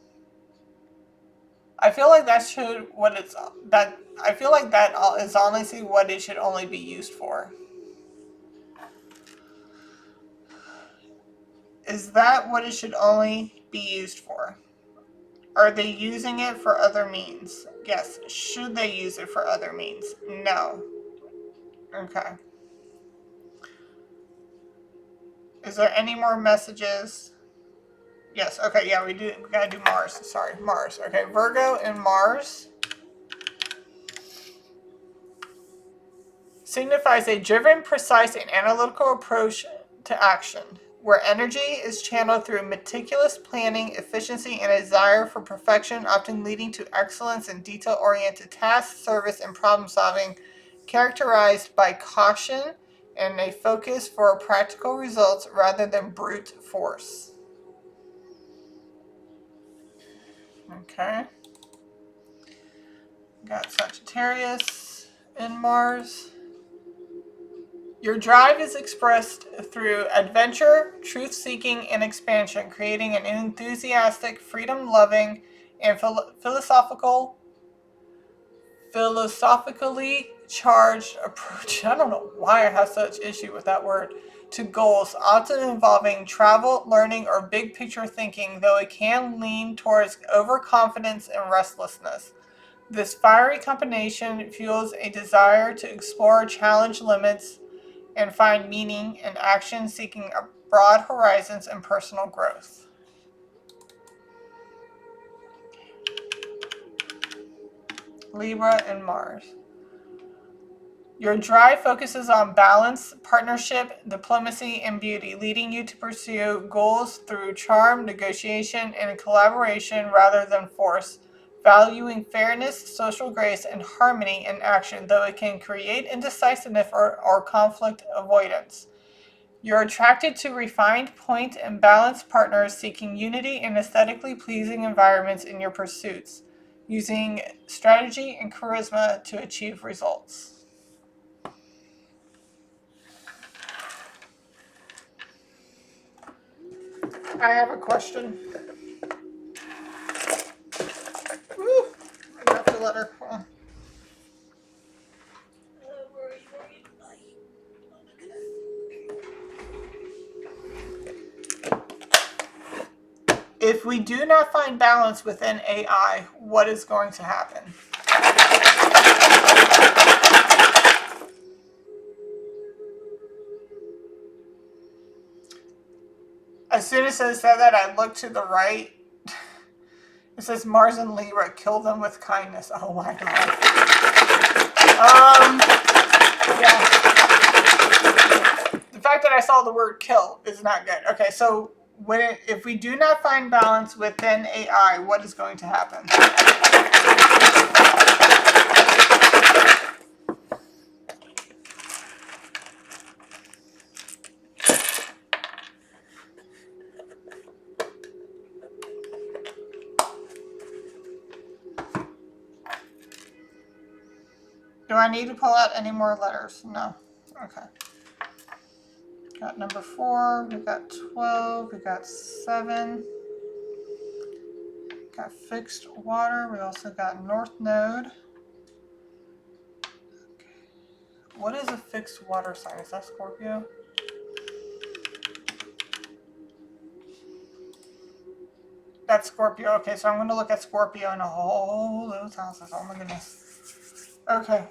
I feel like that should what it's that I feel like that is honestly what it should only be used for. Is that what it should only be used for? Are they using it for other means? Yes. Should they use it for other means? No. Okay. Is there any more messages? Yes. Okay. Yeah, we gotta do Mars. Sorry, Mars. Okay, Virgo and Mars signifies a driven, precise, and analytical approach to action, where energy is channeled through meticulous planning, efficiency, and a desire for perfection, often leading to excellence in detail-oriented task, service, and problem-solving, characterized by caution and a focus for practical results rather than brute force. Okay. Got Sagittarius in Mars. Your drive is expressed through adventure, truth-seeking, and expansion, creating an enthusiastic, freedom-loving, and philosophically charged approach. I don't know why I have such issue with that word. To goals, often involving travel, learning, or big-picture thinking, though it can lean towards overconfidence and restlessness. This fiery combination fuels a desire to explore, challenge limits, and find meaning in action, seeking broad horizons and personal growth. Libra and Mars. Your drive focuses on balance, partnership, diplomacy, and beauty, leading you to pursue goals through charm, negotiation, and collaboration rather than force, valuing fairness, social grace, and harmony in action, though it can create indecisiveness or conflict avoidance. You're attracted to refined, point, and balanced partners seeking unity and aesthetically pleasing environments in your pursuits, using strategy and charisma to achieve results. I have a question. Woo, I got the letter. If we do not find balance within AI, what is going to happen? As soon as it said that, I looked to the right. It says Mars and Libra, kill them with kindness. Oh my god. Yeah. The fact that I saw the word kill is not good. Okay, so if we do not find balance within AI, what is going to happen? Do I need to pull out any more letters? No. Okay. Got number 4, we got 12, we got 7. Got fixed water, we also got north node. Okay. What is a fixed water sign? Is that Scorpio? That's Scorpio. Okay, so I'm going to look at Scorpio in all those houses. Oh my goodness. Okay,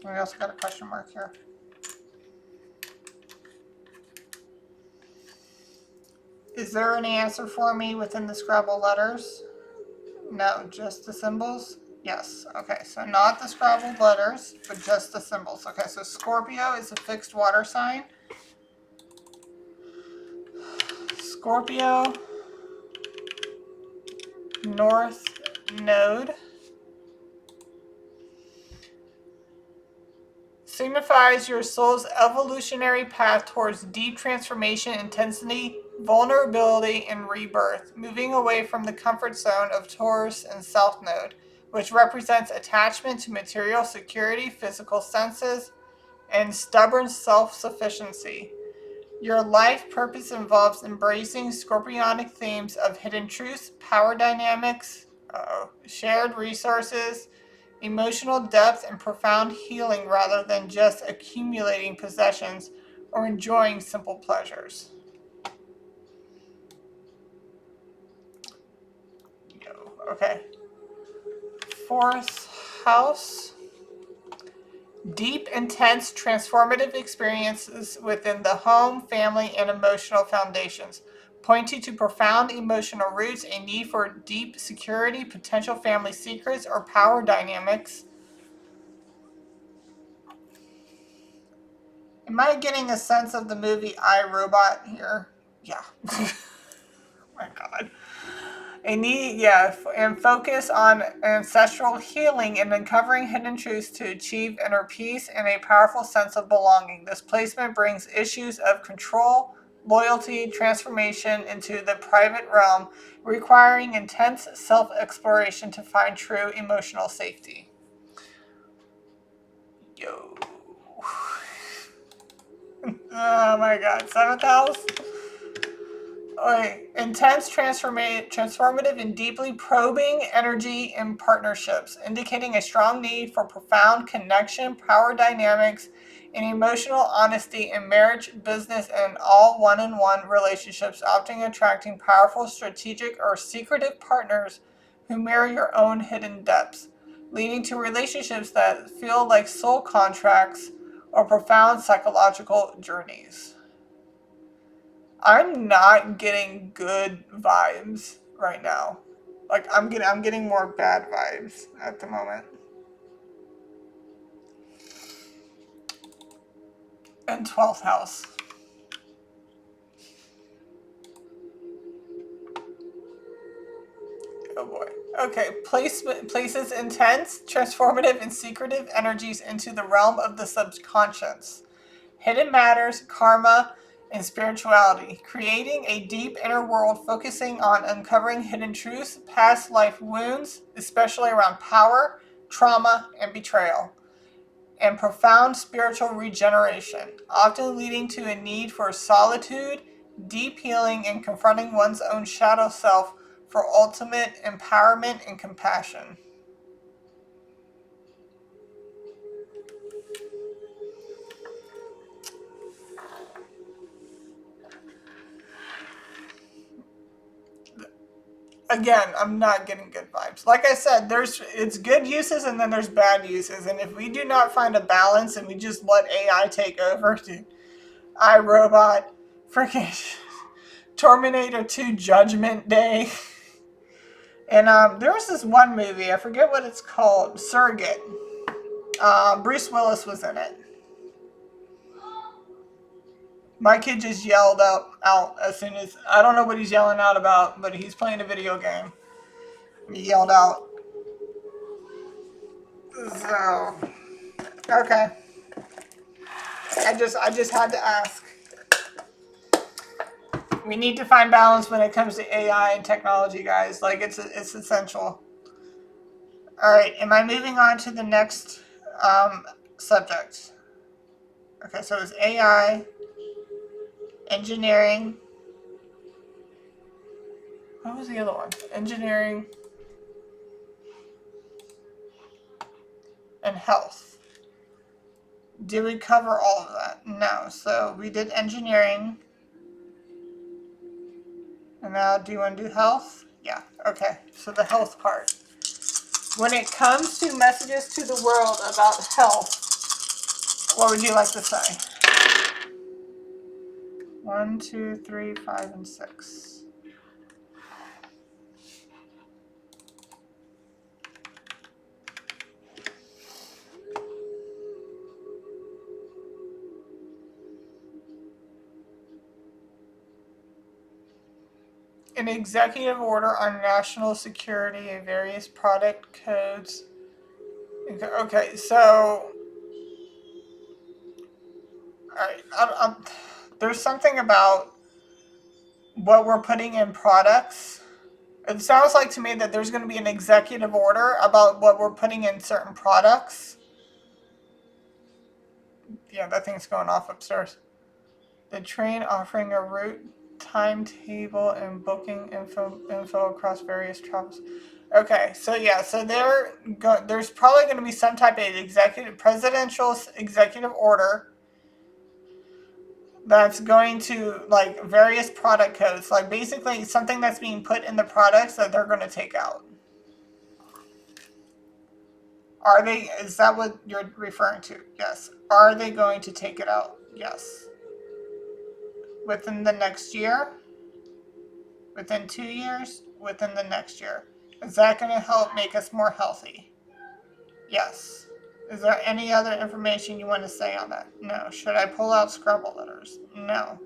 we also got a question mark here. Is there any answer for me within the Scrabble letters? No, just the symbols? Yes. Okay, so not the Scrabbled letters, but just the symbols. Okay, so Scorpio is a fixed water sign. Scorpio, North Node, signifies your soul's evolutionary path towards deep transformation, intensity, vulnerability, and rebirth, moving away from the comfort zone of Taurus and South Node, which represents attachment to material security, physical senses, and stubborn self-sufficiency. Your life purpose involves embracing scorpionic themes of hidden truths, power dynamics, shared resources, emotional depth, and profound healing rather than just accumulating possessions or enjoying simple pleasures. Okay. Fourth house. Deep, intense, transformative experiences within the home, family, and emotional foundations, pointing to profound emotional roots, a need for deep security, potential family secrets, or power dynamics. Am I getting a sense of the movie I, Robot here? Yeah. Oh my God. And focus on ancestral healing and uncovering hidden truths to achieve inner peace and a powerful sense of belonging. This placement brings issues of control, loyalty, transformation into the private realm, requiring intense self-exploration to find true emotional safety. Yo. Oh my God. Seventh house. Intense, transformative, and deeply probing energy in partnerships, indicating a strong need for profound connection, power dynamics, and emotional honesty in marriage, business, and all one-on-one relationships, often attracting powerful, strategic, or secretive partners who mirror your own hidden depths, leading to relationships that feel like soul contracts or profound psychological journeys. I'm not getting good vibes right now. Like I'm getting more bad vibes at the moment. And 12th house. Oh boy. Okay, places intense, transformative, and secretive energies into the realm of the subconscious. Hidden matters, karma, and spirituality, creating a deep inner world focusing on uncovering hidden truths, past life wounds, especially around power, trauma, and betrayal, and profound spiritual regeneration, often leading to a need for solitude, deep healing, and confronting one's own shadow self for ultimate empowerment and compassion. Again, I'm not getting good vibes. Like I said, it's good uses and then there's bad uses. And if we do not find a balance and we just let AI take over, dude, iRobot, freaking Terminator 2 Judgment Day. And there was this one movie, I forget what it's called, Surrogate. Bruce Willis was in it. My kid just yelled out as soon as, I don't know what he's yelling out about, but he's playing a video game. He yelled out. So, okay. I just had to ask. We need to find balance when it comes to AI and technology, guys. Like it's essential. All right, am I moving on to the next subject? Okay, so it's AI, engineering. What was the other one? Engineering and health. Did we cover all of that? No. So we did engineering. And now do you want to do health? Yeah. Okay. So the health part. When it comes to messages to the world about health, what would you like to say? 1, 2, 3, 5, and 6. An executive order on national security and various product codes. Okay, so all right, there's something about what we're putting in products. It sounds like to me that there's going to be an executive order about what we're putting in certain products. Yeah, that thing's going off upstairs. The train offering a route, timetable, and booking info across various travels. Okay, so yeah, so there's probably going to be some type of presidential executive order that's going to like various product codes, like basically something that's being put in the products that they're going to take out. Are they, is that what you're referring to? Yes. Are they going to take it out? Yes. Within the next year? Within 2 years? Within the next year? Is that going to help make us more healthy? Yes. Is there any other information you want to say on that? No. Should I pull out Scrabble letters? No.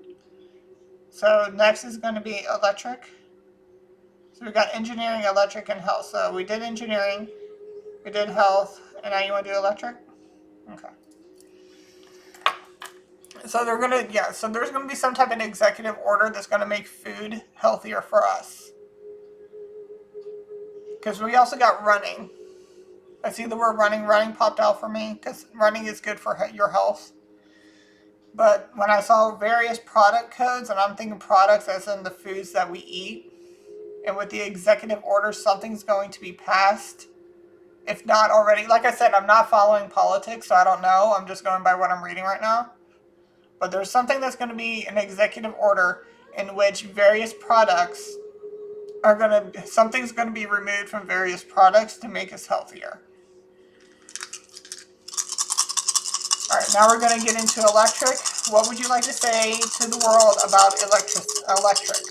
So next is going to be electric. So we got engineering, electric, and health. So we did engineering, we did health, and now you want to do electric? Okay. So they're gonna, yeah. So there's gonna be some type of executive order that's gonna make food healthier for us. Because we also got running. I see the word running. Running popped out for me because running is good for your health. But when I saw various product codes, and I'm thinking products as in the foods that we eat, and with the executive order, something's going to be passed. If not already, like I said, I'm not following politics, so I don't know. I'm just going by what I'm reading right now. But there's something that's going to be an executive order in which various products are going to, something's going to be removed from various products to make us healthier. All right, now we're going to get into electric. What would you like to say to the world about electric,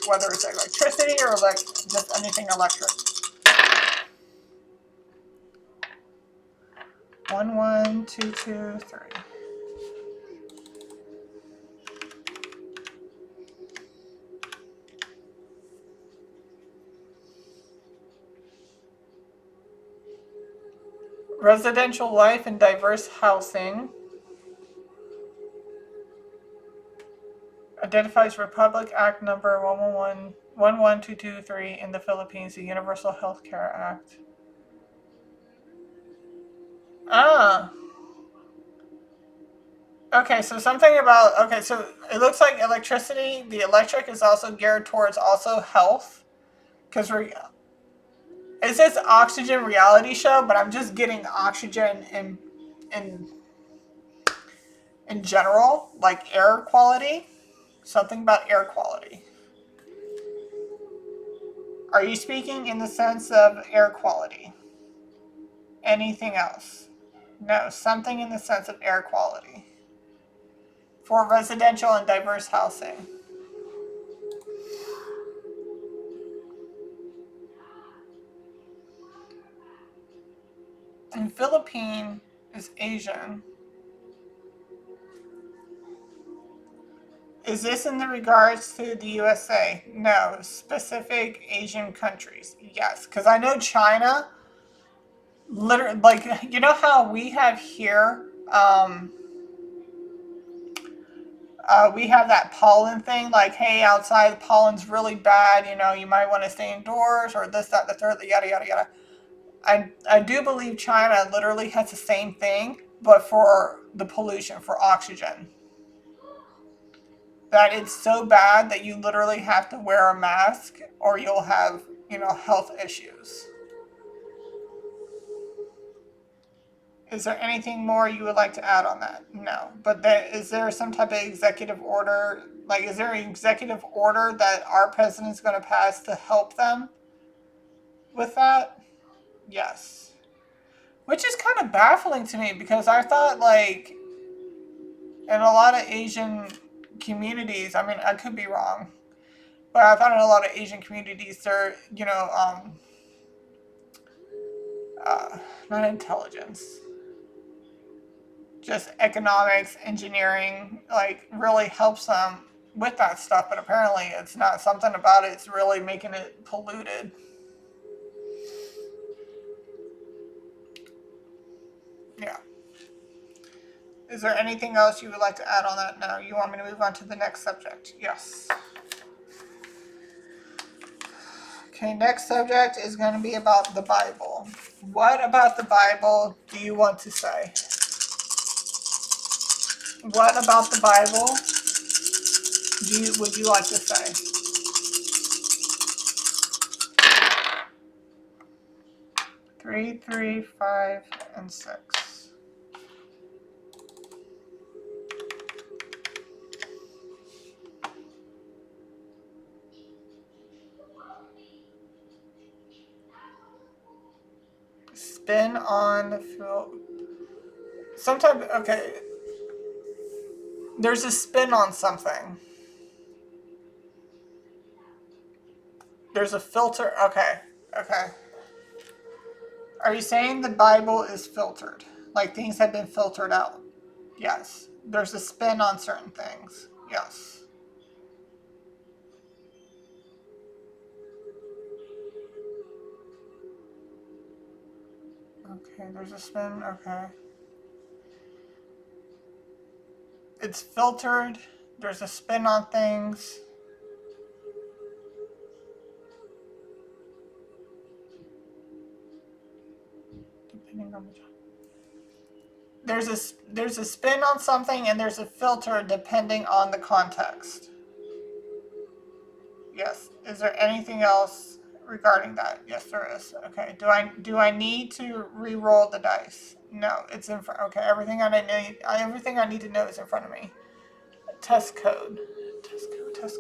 whether it's electricity or just anything electric? 1, 1, 2, 2, 3. Residential life and diverse housing. Identifies Republic Act number 11223 in the Philippines, the Universal Health Care Act. Ah. Okay, so something about, okay, so it looks like electricity, the electric is also geared towards also health. Because it says oxygen reality show, but I'm just getting oxygen in in general, like air quality. Something about air quality. Are you speaking in the sense of air quality? Anything else? No, something in the sense of air quality. For residential and diverse housing. And Philippine is Asian. Is this in the regards to the USA? No, specific Asian countries. Yes, because I know China, literally, like, you know how we have here, we have that pollen thing, like, hey, outside the pollen's really bad, you know, you might want to stay indoors, or this, that, the third, yada, yada, yada. I do believe China literally has the same thing, but for the pollution, for oxygen. That it's so bad that you literally have to wear a mask or you'll have, you know, health issues. Is there anything more you would like to add on that? No. But is there some type of executive order? Like, is there an executive order that our president's going to pass to help them with that? Yes. Which is kind of baffling to me because I thought, like, in a lot of Asian communities, I mean, I could be wrong, but I thought in a lot of Asian communities, they're, you know, not intelligence, just economics, engineering, like really helps them with that stuff. But apparently, it's not something about it. It's really making it polluted. Yeah. Is there anything else you would like to add on that? No. You want me to move on to the next subject? Yes. Okay, next subject is going to be about the Bible. What about the Bible do you want to say? What about the Bible would you like to say? Three, 5, and 6. Spin on the field. Sometimes, okay. There's a spin on something. There's a filter. Okay. Okay. Are you saying the Bible is filtered? Like things have been filtered out? Yes. There's a spin on certain things. Yes. Okay, there's a spin. Okay. It's filtered. There's a spin on things. Depending on the there's a spin on something and there's a filter depending on the context. Yes. Is there anything else regarding that? Yes, there is. Okay. Do I need to re-roll the dice? No, it's in front. Okay, everything I need to know is in front of me. Test code. Test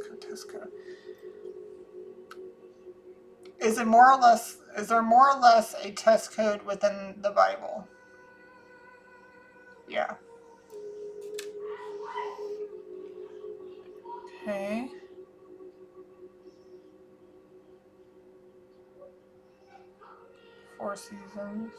code. Is there more or less a test code within the Bible? Yeah. Okay. Four seasons.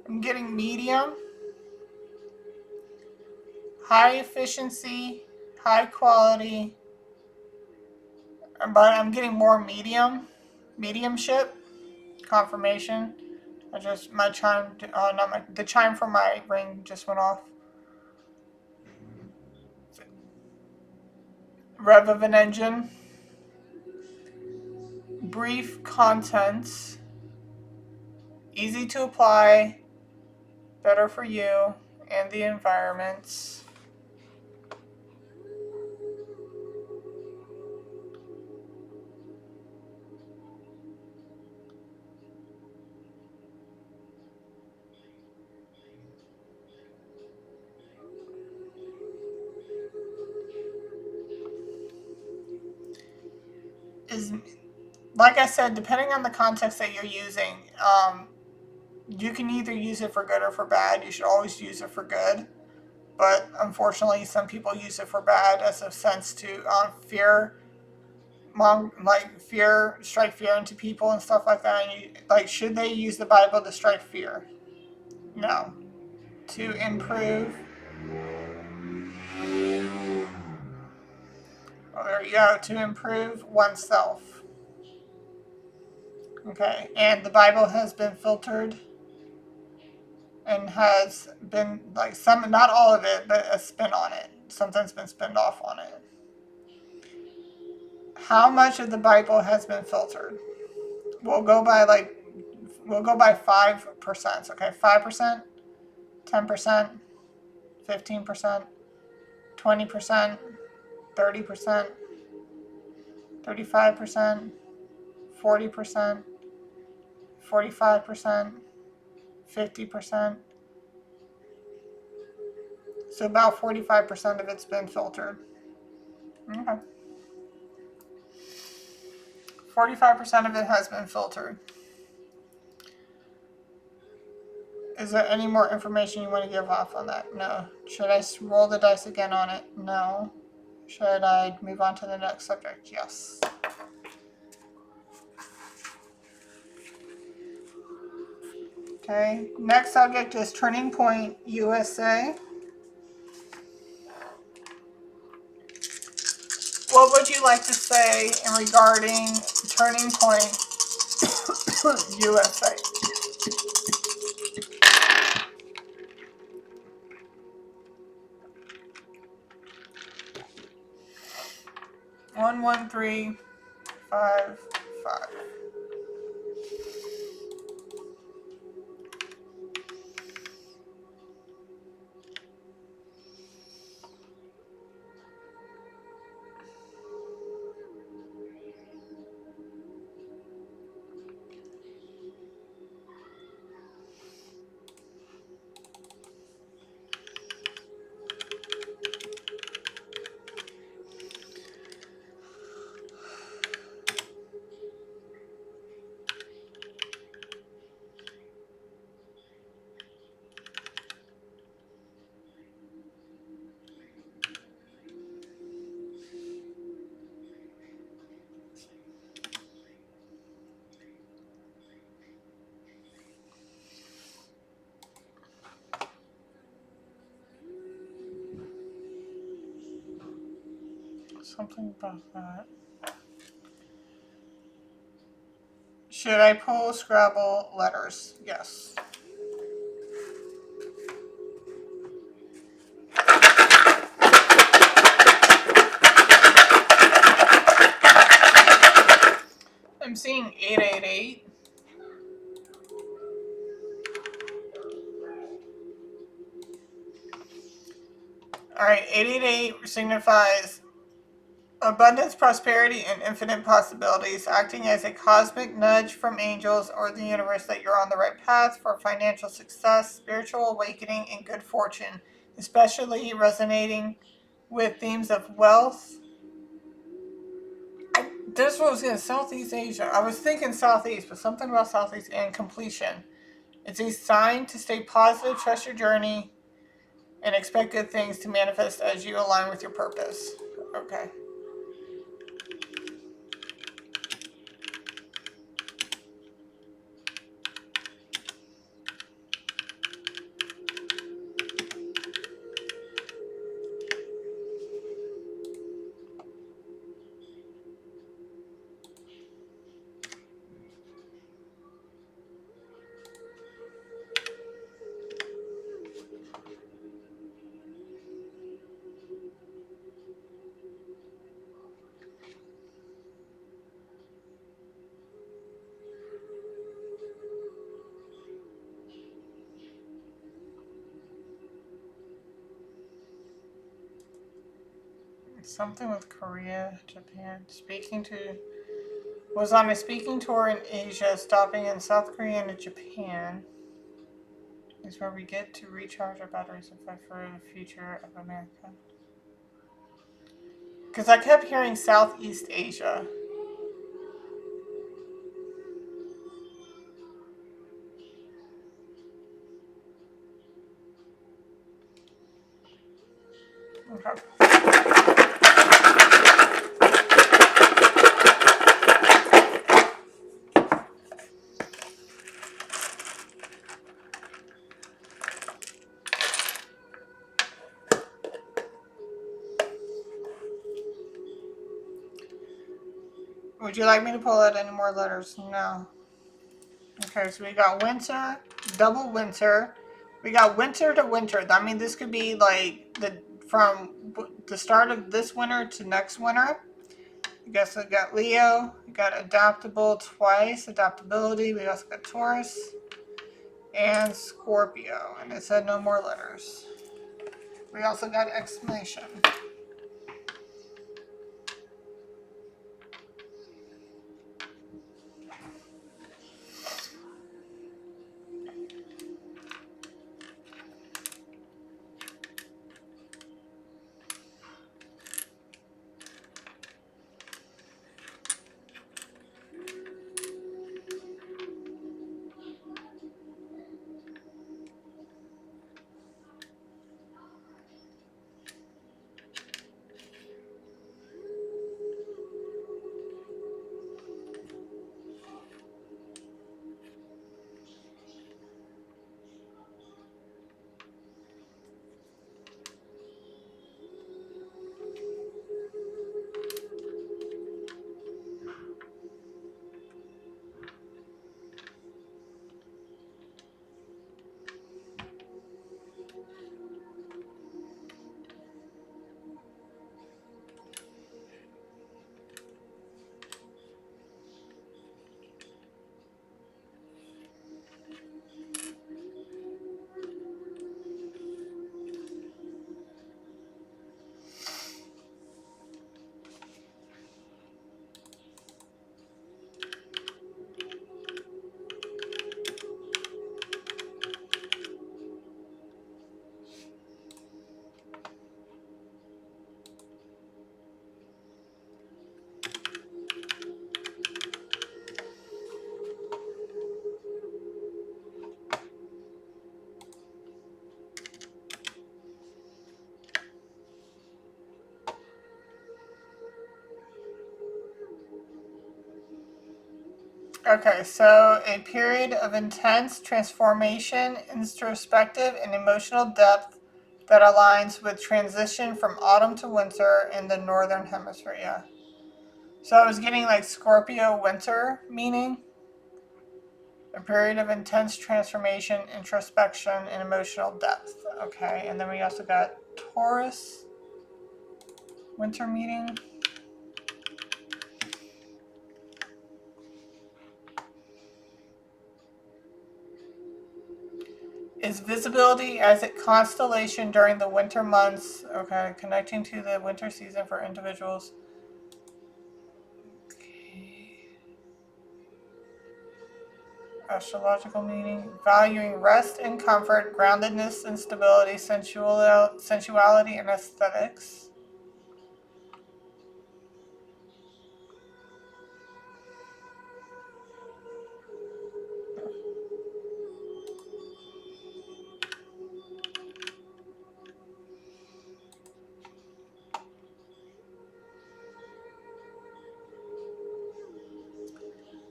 I'm getting medium, high efficiency, high quality, but I'm getting more mediumship, confirmation. My chime, the chime from my ring just went off. Rev of an engine, brief contents, easy to apply, better for you and the environments. Is, like I said, depending on the context that you're using, you can either use it for good or for bad. You should always use it for good. But unfortunately, some people use it for bad as a sense to fear, strike fear into people and stuff like that. And should they use the Bible to strike fear? No. To improve. Well, there you go. To improve oneself. Okay. And the Bible has been filtered and has been not all of it, but a spin on it. Something's been spinned off on it. How much of the Bible has been filtered? We'll go by 5%. Okay, 5%, 10%, 15%, 20%, 30%, 35%, 40%, 45%, 50%. So about 45% of it's been filtered. Okay. 45% of it has been filtered. Is there any more information you want to give off on that? No. Should I roll the dice again on it? No. Should I move on to the next subject? Yes. Okay. Next subject is Turning Point USA. What would you like to say in regarding Turning Point USA. One, 1, 3, 5, 5. Something about that. Should I pull Scrabble letters? Yes. I'm seeing 888. Alright, 888 signifies abundance, prosperity, and infinite possibilities, acting as a cosmic nudge from angels or the universe that you're on the right path for financial success, spiritual awakening, and good fortune, especially resonating with themes of wealth. This one was in Southeast Asia. I was thinking Southeast, but something about Southeast and completion. It's a sign to stay positive, trust your journey, and expect good things to manifest as you align with your purpose. Okay. Something with Korea, Japan. Was on a speaking tour in Asia, stopping in South Korea and Japan. Is where we get to recharge our batteries and fight for the future of America. Because I kept hearing Southeast Asia. Okay. Would you like me to pull out any more letters? No. Okay, so we got winter, double winter. We got winter to winter. That means this could be like from the start of this winter to next winter. I guess we got Leo. We got adaptable twice, adaptability. We also got Taurus and Scorpio. And it said no more letters. We also got exclamation. Okay, so a period of intense transformation, introspective, and emotional depth that aligns with transition from autumn to winter in the northern hemisphere. Yeah. So I was getting like Scorpio winter meaning. A period of intense transformation, introspection, and emotional depth. Okay, and then we also got Taurus winter meeting. Is visibility as a constellation during the winter months. Okay, connecting to the winter season for individuals. Okay. Astrological meaning. Valuing rest and comfort, groundedness and stability, sensuality and aesthetics.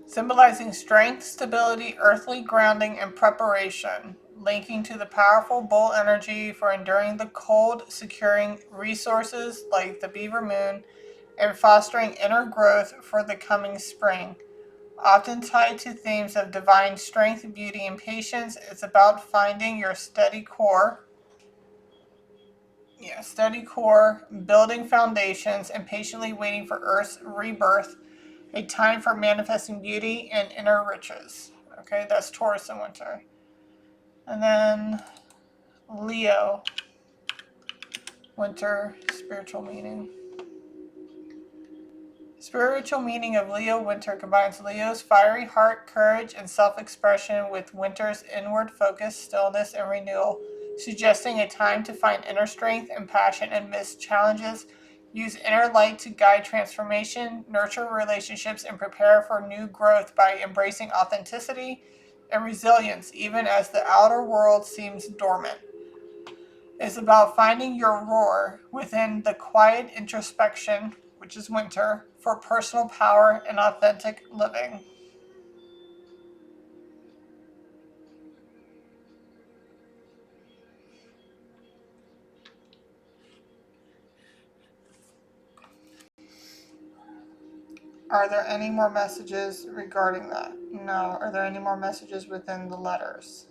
Symbolizing strength, stability, earthly grounding, and preparation, linking to the powerful bull energy for enduring the cold, securing resources like the beaver moon, and fostering inner growth for the coming spring. Often tied to themes of divine strength, beauty, and patience, it's about finding your steady core. Yeah, steady core, building foundations, and patiently waiting for Earth's rebirth, a time for manifesting beauty and inner riches. Okay, that's Taurus in winter. And then Leo, winter, spiritual meaning. Spiritual meaning of Leo winter combines Leo's fiery heart, courage, and self-expression with winter's inward focus, stillness, and renewal, suggesting a time to find inner strength and passion amidst challenges. Use inner light to guide transformation, nurture relationships, and prepare for new growth by embracing authenticity and resilience, even as the outer world seems dormant. It's about finding your roar within the quiet introspection, which is winter, for personal power and authentic living. Are there any more messages regarding that? No. Are there any more messages within the letters?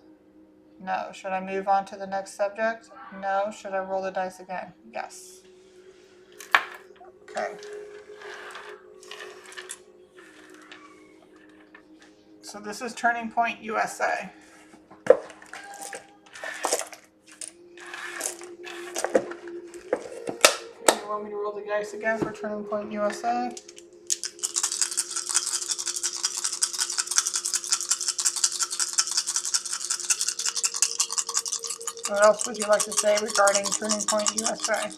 No. Should I move on to the next subject? No. Should I roll the dice again? Yes. Okay. So this is Turning Point USA. You want me to roll the dice again for Turning Point USA? What else would you like to say regarding Turning Point USA?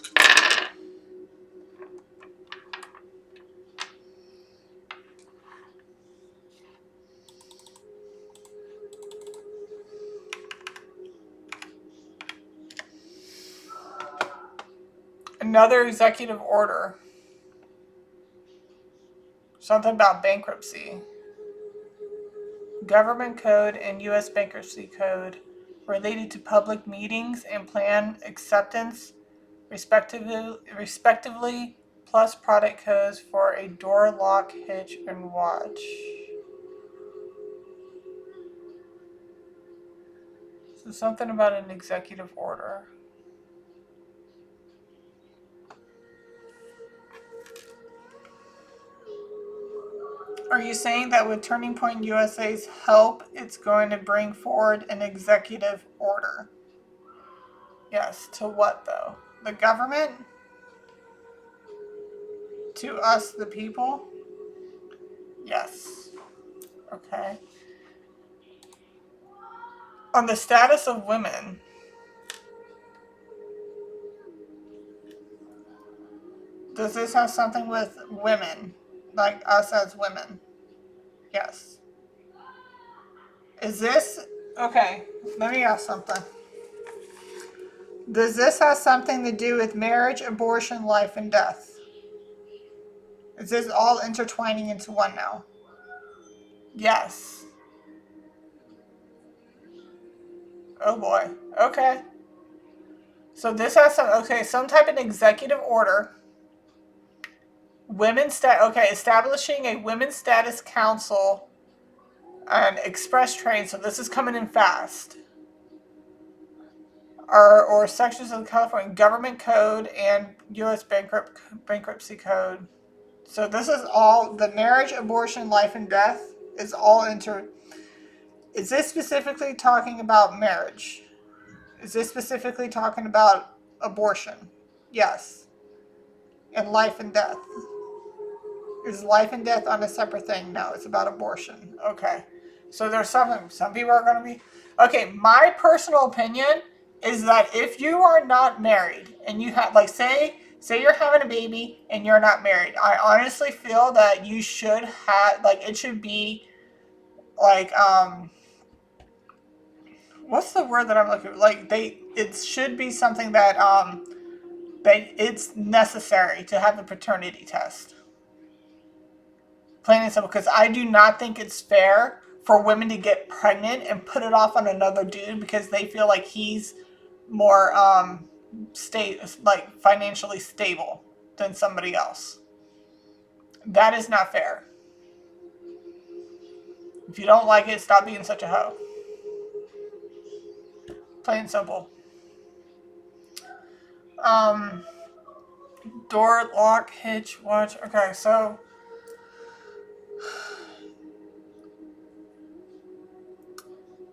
Another executive order. Something about bankruptcy. Government code and U.S. bankruptcy code related to public meetings and plan acceptance, respectively, plus product codes for a door lock, hitch, and watch. So something about an executive order. Are you saying that with Turning Point USA's help, it's going to bring forward an executive order? Yes. To what, though? The government? To us, the people? Yes. Okay. On the status of women, does this have something with women? Like us as women? Yes. Is this... Okay, let me ask something. Does this have something to do with marriage, abortion, life, and death? Is this all intertwining into one now? Yes. Oh boy. Okay. So this has some type of executive order. Establishing a women's status council and express train. So this is coming in fast. Or sections of the California Government Code and U.S. Bankruptcy Code. So this is all the marriage, abortion, life, and death is all inter. Is this specifically talking about marriage? Is this specifically talking about abortion? Yes. And life and death. Is life and death on a separate thing? No, it's about abortion. Okay. So there's some people are going to be. Okay, my personal opinion is that if you are not married and you have, like, say you're having a baby and you're not married, I honestly feel that you should have, like, it should be, like, what's the word that I'm looking for? Like, it should be something that, it's necessary to have a paternity test. Plain and simple, because I do not think it's fair for women to get pregnant and put it off on another dude because they feel like he's more financially stable than somebody else. That is not fair. If you don't like it, stop being such a hoe. Plain and simple. Door, lock, hitch, watch. Okay, so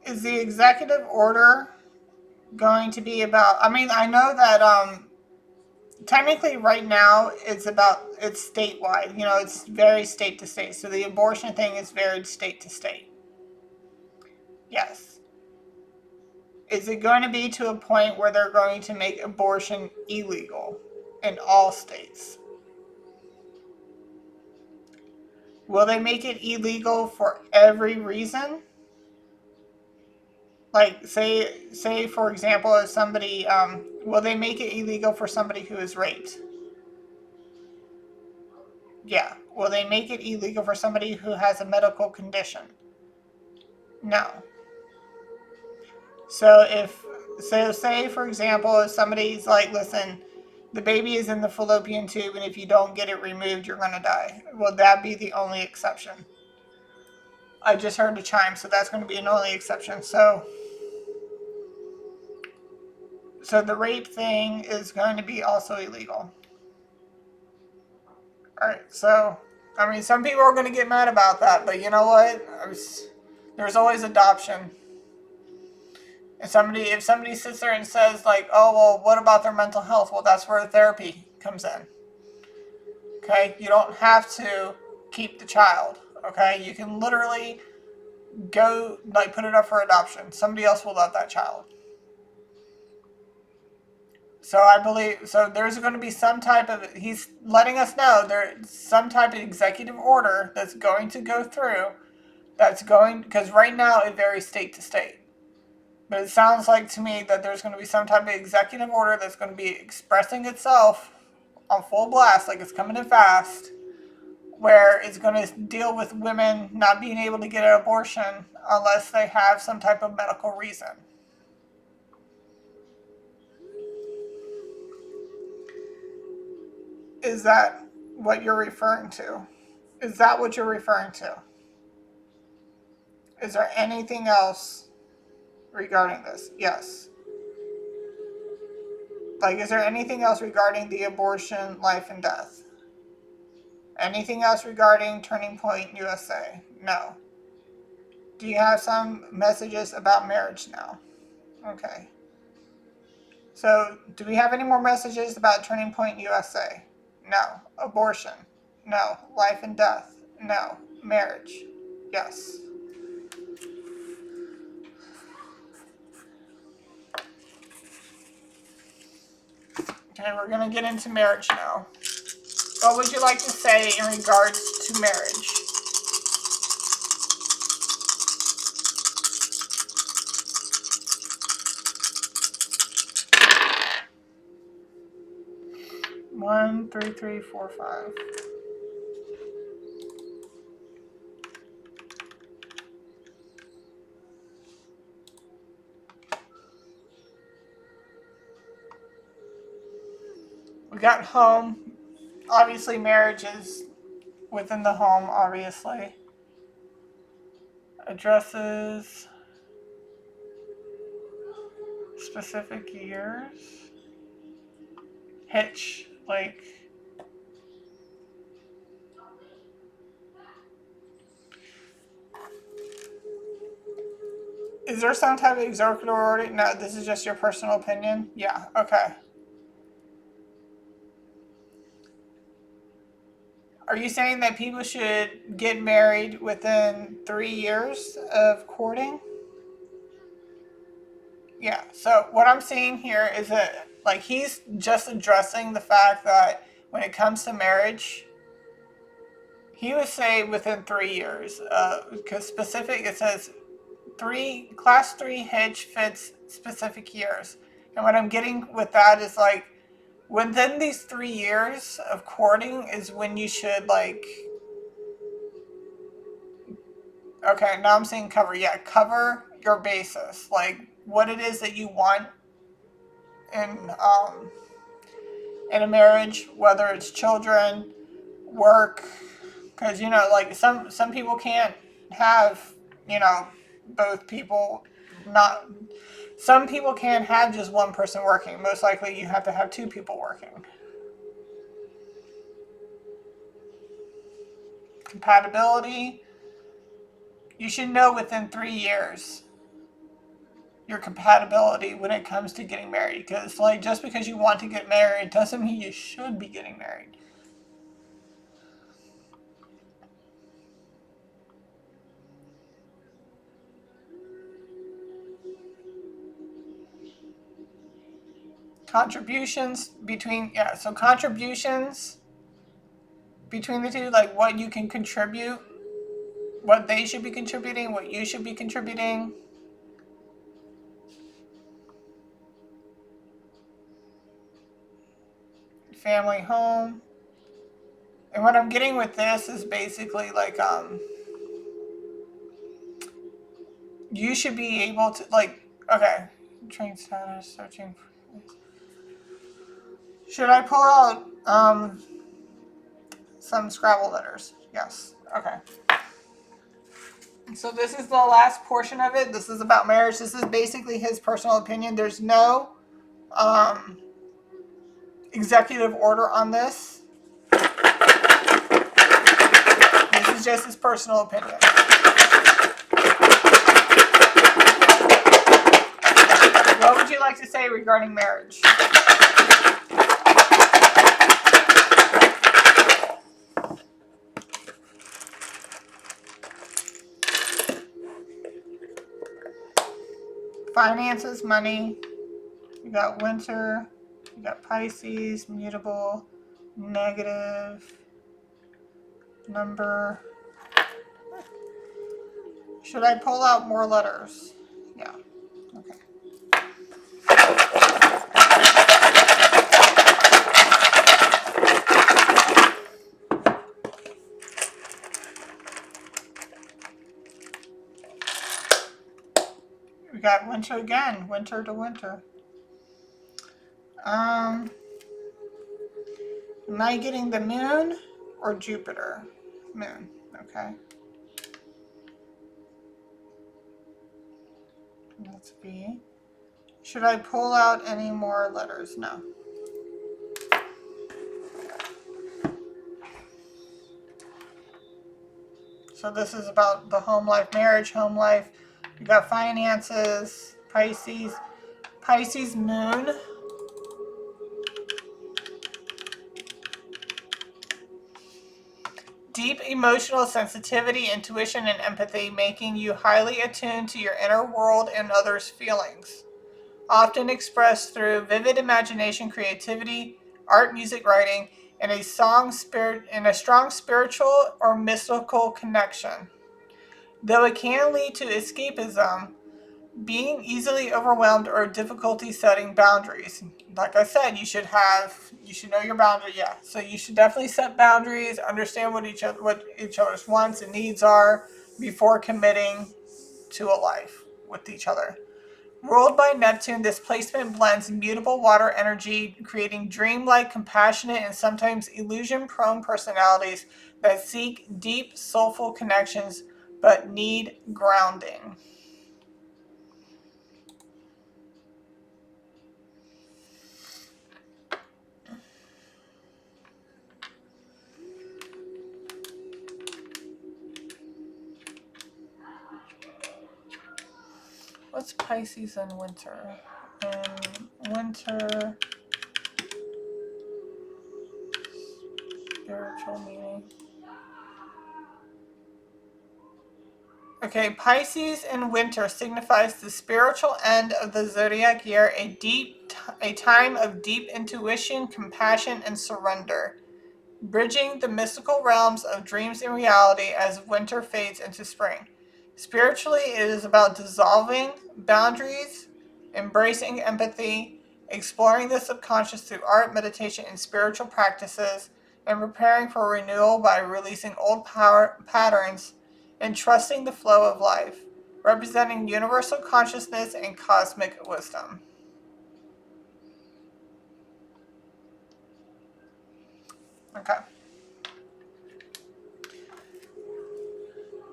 is the executive order going to be about? I mean, I know that technically right now it's statewide. You know, it's very state to state. So the abortion thing is very state to state. Yes. Is it going to be to a point where they're going to make abortion illegal in all states? Will they make it illegal for every reason? Like, say for example, if somebody, will they make it illegal for somebody who is raped? Yeah. Will they make it illegal for somebody who has a medical condition? No. So say for example, if somebody's like, listen, the baby is in the fallopian tube, and if you don't get it removed, you're going to die. Will that be the only exception? I just heard a chime, so that's going to be an only exception. So the rape thing is going to be also illegal. All right. So, I mean, some people are going to get mad about that, but you know what? There's always adoption. If somebody sits there and says like, oh, well, what about their mental health? Well, that's where therapy comes in. Okay? You don't have to keep the child. Okay? You can literally go, like, put it up for adoption. Somebody else will love that child. So I believe, so there's going to be some type of, he's letting us know there's some type of executive order that's going to go through, because right now it varies state to state. But it sounds like to me that there's going to be some type of executive order that's going to be expressing itself on full blast, like it's coming in fast, where it's going to deal with women not being able to get an abortion unless they have some type of medical reason. Is that what you're referring to? Is that what you're referring to? Is there anything else regarding this? Yes. Like, is there anything else regarding the abortion, life, and death? Anything else regarding Turning Point USA? No. Do you have some messages about marriage now? Okay. So, do we have any more messages about Turning Point USA? No. Abortion? No. Life and death? No. Marriage? Yes. Okay, we're going to get into marriage now. What would you like to say in regards to marriage? One, three, three, four, five. We got home. Obviously, marriage is within the home, obviously. Addresses, specific years. Hitch, like. Is there some type of executive order? No, this is just your personal opinion? Yeah, okay. Are you saying that people should get married within 3 years of courting? Yeah, so what I'm seeing here is that, like, he's just addressing the fact that when it comes to marriage, he would say within 3 years. Because specific, it says class 3 hitch fits specific years. And what I'm getting with that is, like, within these 3 years of courting is when you should, like, okay, now I'm saying cover. Yeah, cover your basis. Like, what it is that you want in in a marriage, whether it's children, work, because like some people can't have both people. Not some people can't have just one person working. Most likely, you have to have two people working. Compatibility. You should know within 3 years your compatibility when it comes to getting married, because like just because you want to get married doesn't mean you should be getting married. Contributions between contributions between the two, like what you can contribute, what they should be contributing, what you should be contributing. Family, home. And what I'm getting with this is basically like you should be able to, like, okay, train status, searching. Should I pull out some Scrabble letters? Yes. Okay. So this is the last portion of it. This is about marriage. This is basically his personal opinion. There's no executive order on this. This is just his personal opinion. What would you like to say regarding marriage? Finances, money. You got winter. You got Pisces, mutable, negative, number. Should I pull out more letters? Yeah. Okay. We got winter again. Winter to winter. Am I getting the moon or Jupiter? Moon. Okay. That's B. Should I pull out any more letters? No. So this is about the home life, marriage, home life. You got finances, Pisces. Pisces moon. Deep emotional sensitivity, intuition, and empathy, making you highly attuned to your inner world and others' feelings. Often expressed through vivid imagination, creativity, art, music, writing, and a strong spiritual or mystical connection. Though it can lead to escapism, being easily overwhelmed, or difficulty setting boundaries. Like I said, you should know your boundary. Yeah, so you should definitely set boundaries, understand what each other's wants and needs are before committing to a life with each other. Ruled by Neptune, this placement blends mutable water energy, creating dreamlike, compassionate, and sometimes illusion-prone personalities that seek deep, soulful connections but need grounding. What's Pisces in winter? In winter, spiritual meaning. Okay, Pisces in winter signifies the spiritual end of the zodiac year, a time of deep intuition, compassion, and surrender, bridging the mystical realms of dreams and reality as winter fades into spring. Spiritually, it is about dissolving boundaries, embracing empathy, exploring the subconscious through art, meditation, and spiritual practices, and preparing for renewal by releasing old patterns and trusting the flow of life, representing universal consciousness and cosmic wisdom. Okay.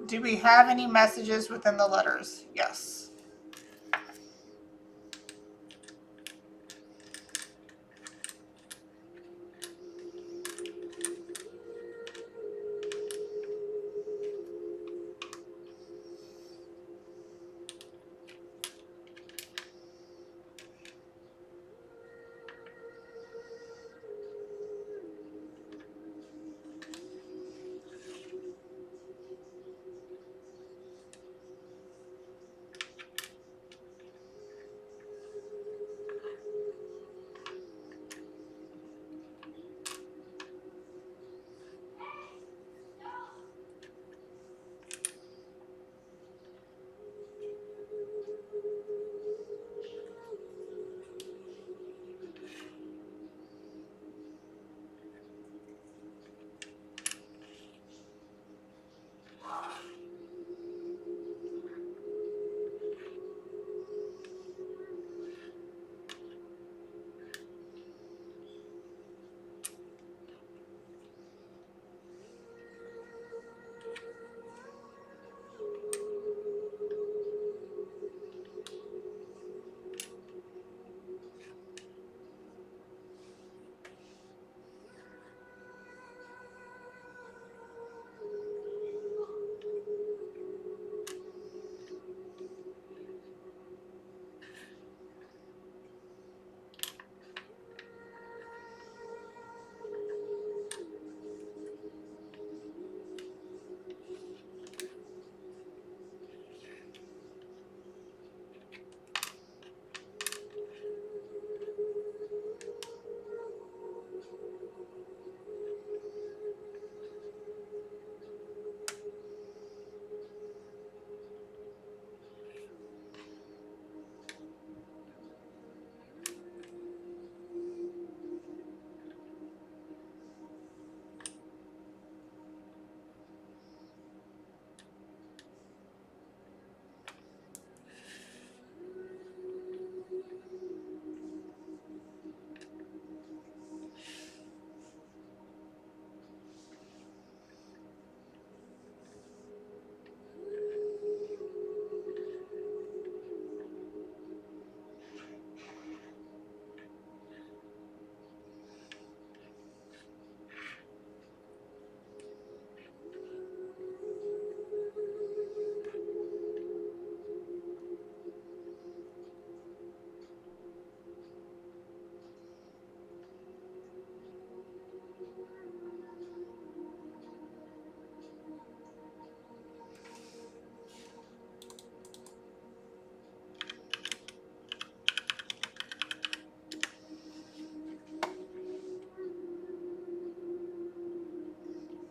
Do we have any messages within the letters? Yes.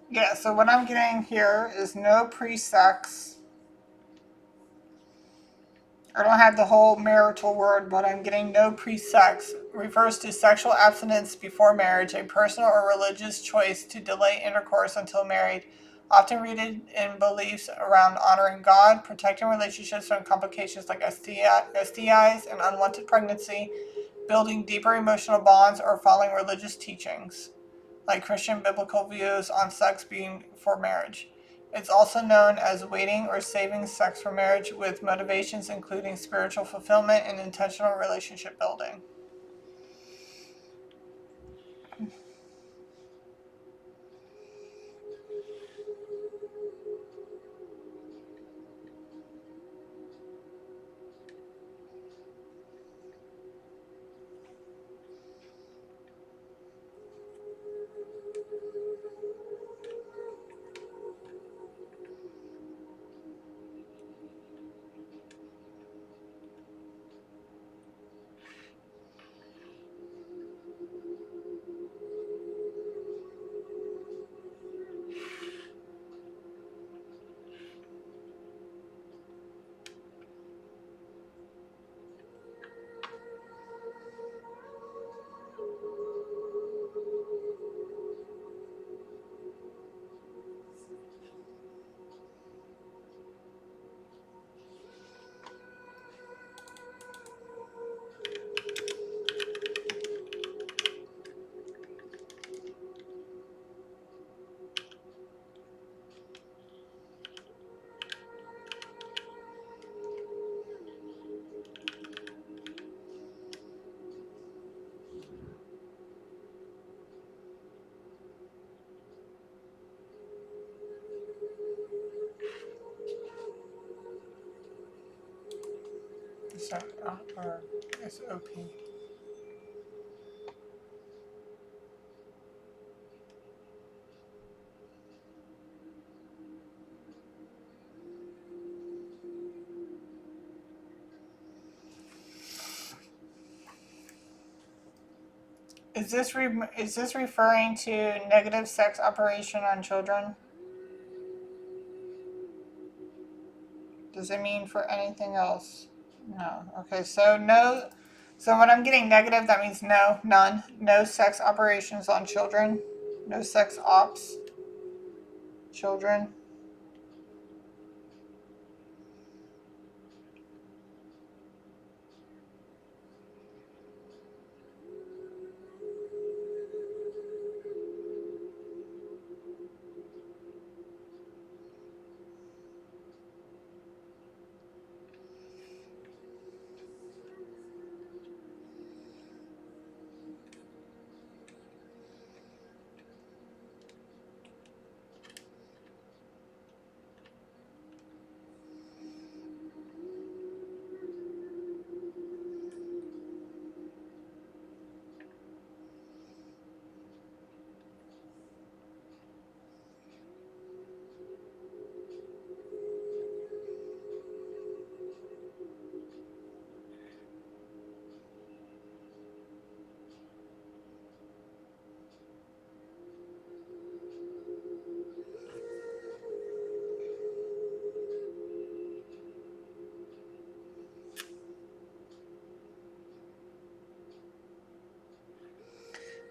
Yeah, so what I'm getting here is no pre-sex. I don't have the whole marital word, but I'm getting no pre-sex. Refers to sexual abstinence before marriage, a personal or religious choice to delay intercourse until married, often rooted in beliefs around honoring God, protecting relationships from complications like STIs and unwanted pregnancy, building deeper emotional bonds, or following religious teachings, like Christian biblical views on sex being for marriage. It's also known as waiting or saving sex for marriage with motivations including spiritual fulfillment and intentional relationship building. So, or SOP. Is this referring to negative sex operation on children? Does it mean for anything else? No. Okay, so no. So when I'm getting negative, that means no, none, no sex operations on children, no sex ops, children.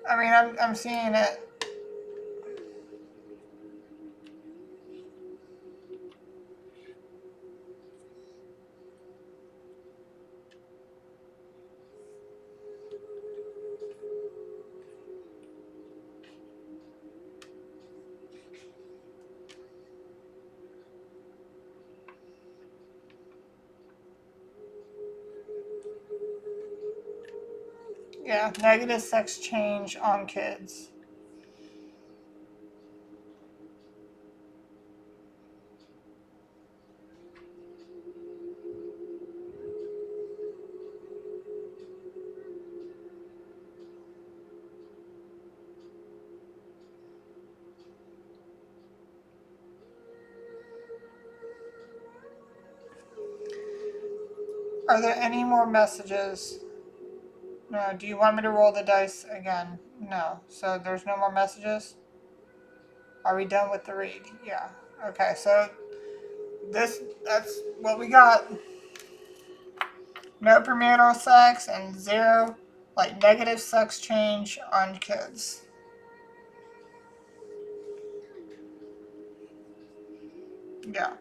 I mean, I'm seeing it. Yeah, negative sex change on kids. Are there any more messages? No. Do you want me to roll the dice again? No. So there's no more messages? Are we done with the read? Yeah. Okay, so that's what we got. No premarital sex and zero, like, negative sex change on kids. Yeah.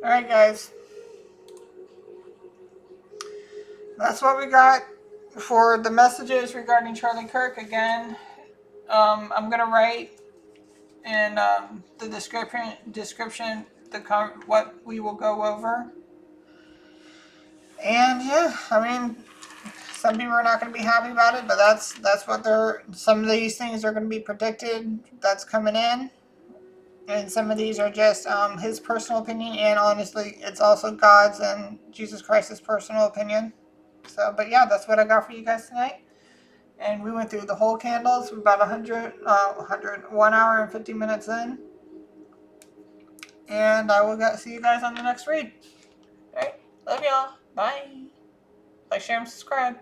Alright, guys. That's what we got for the messages regarding Charlie Kirk. Again, I'm going to write in the description what we will go over. And yeah, I mean, some people are not going to be happy about it, but that's what they're. Some of these things are going to be predicted. That's coming in, and some of these are just his personal opinion, and honestly, it's also God's and Jesus Christ's personal opinion. So, but yeah, that's what I got for you guys tonight. And we went through the whole candles. We're about 1 hour and 50 minutes in. And I will see you guys on the next read. All right, love y'all. Bye. Like, share, and subscribe.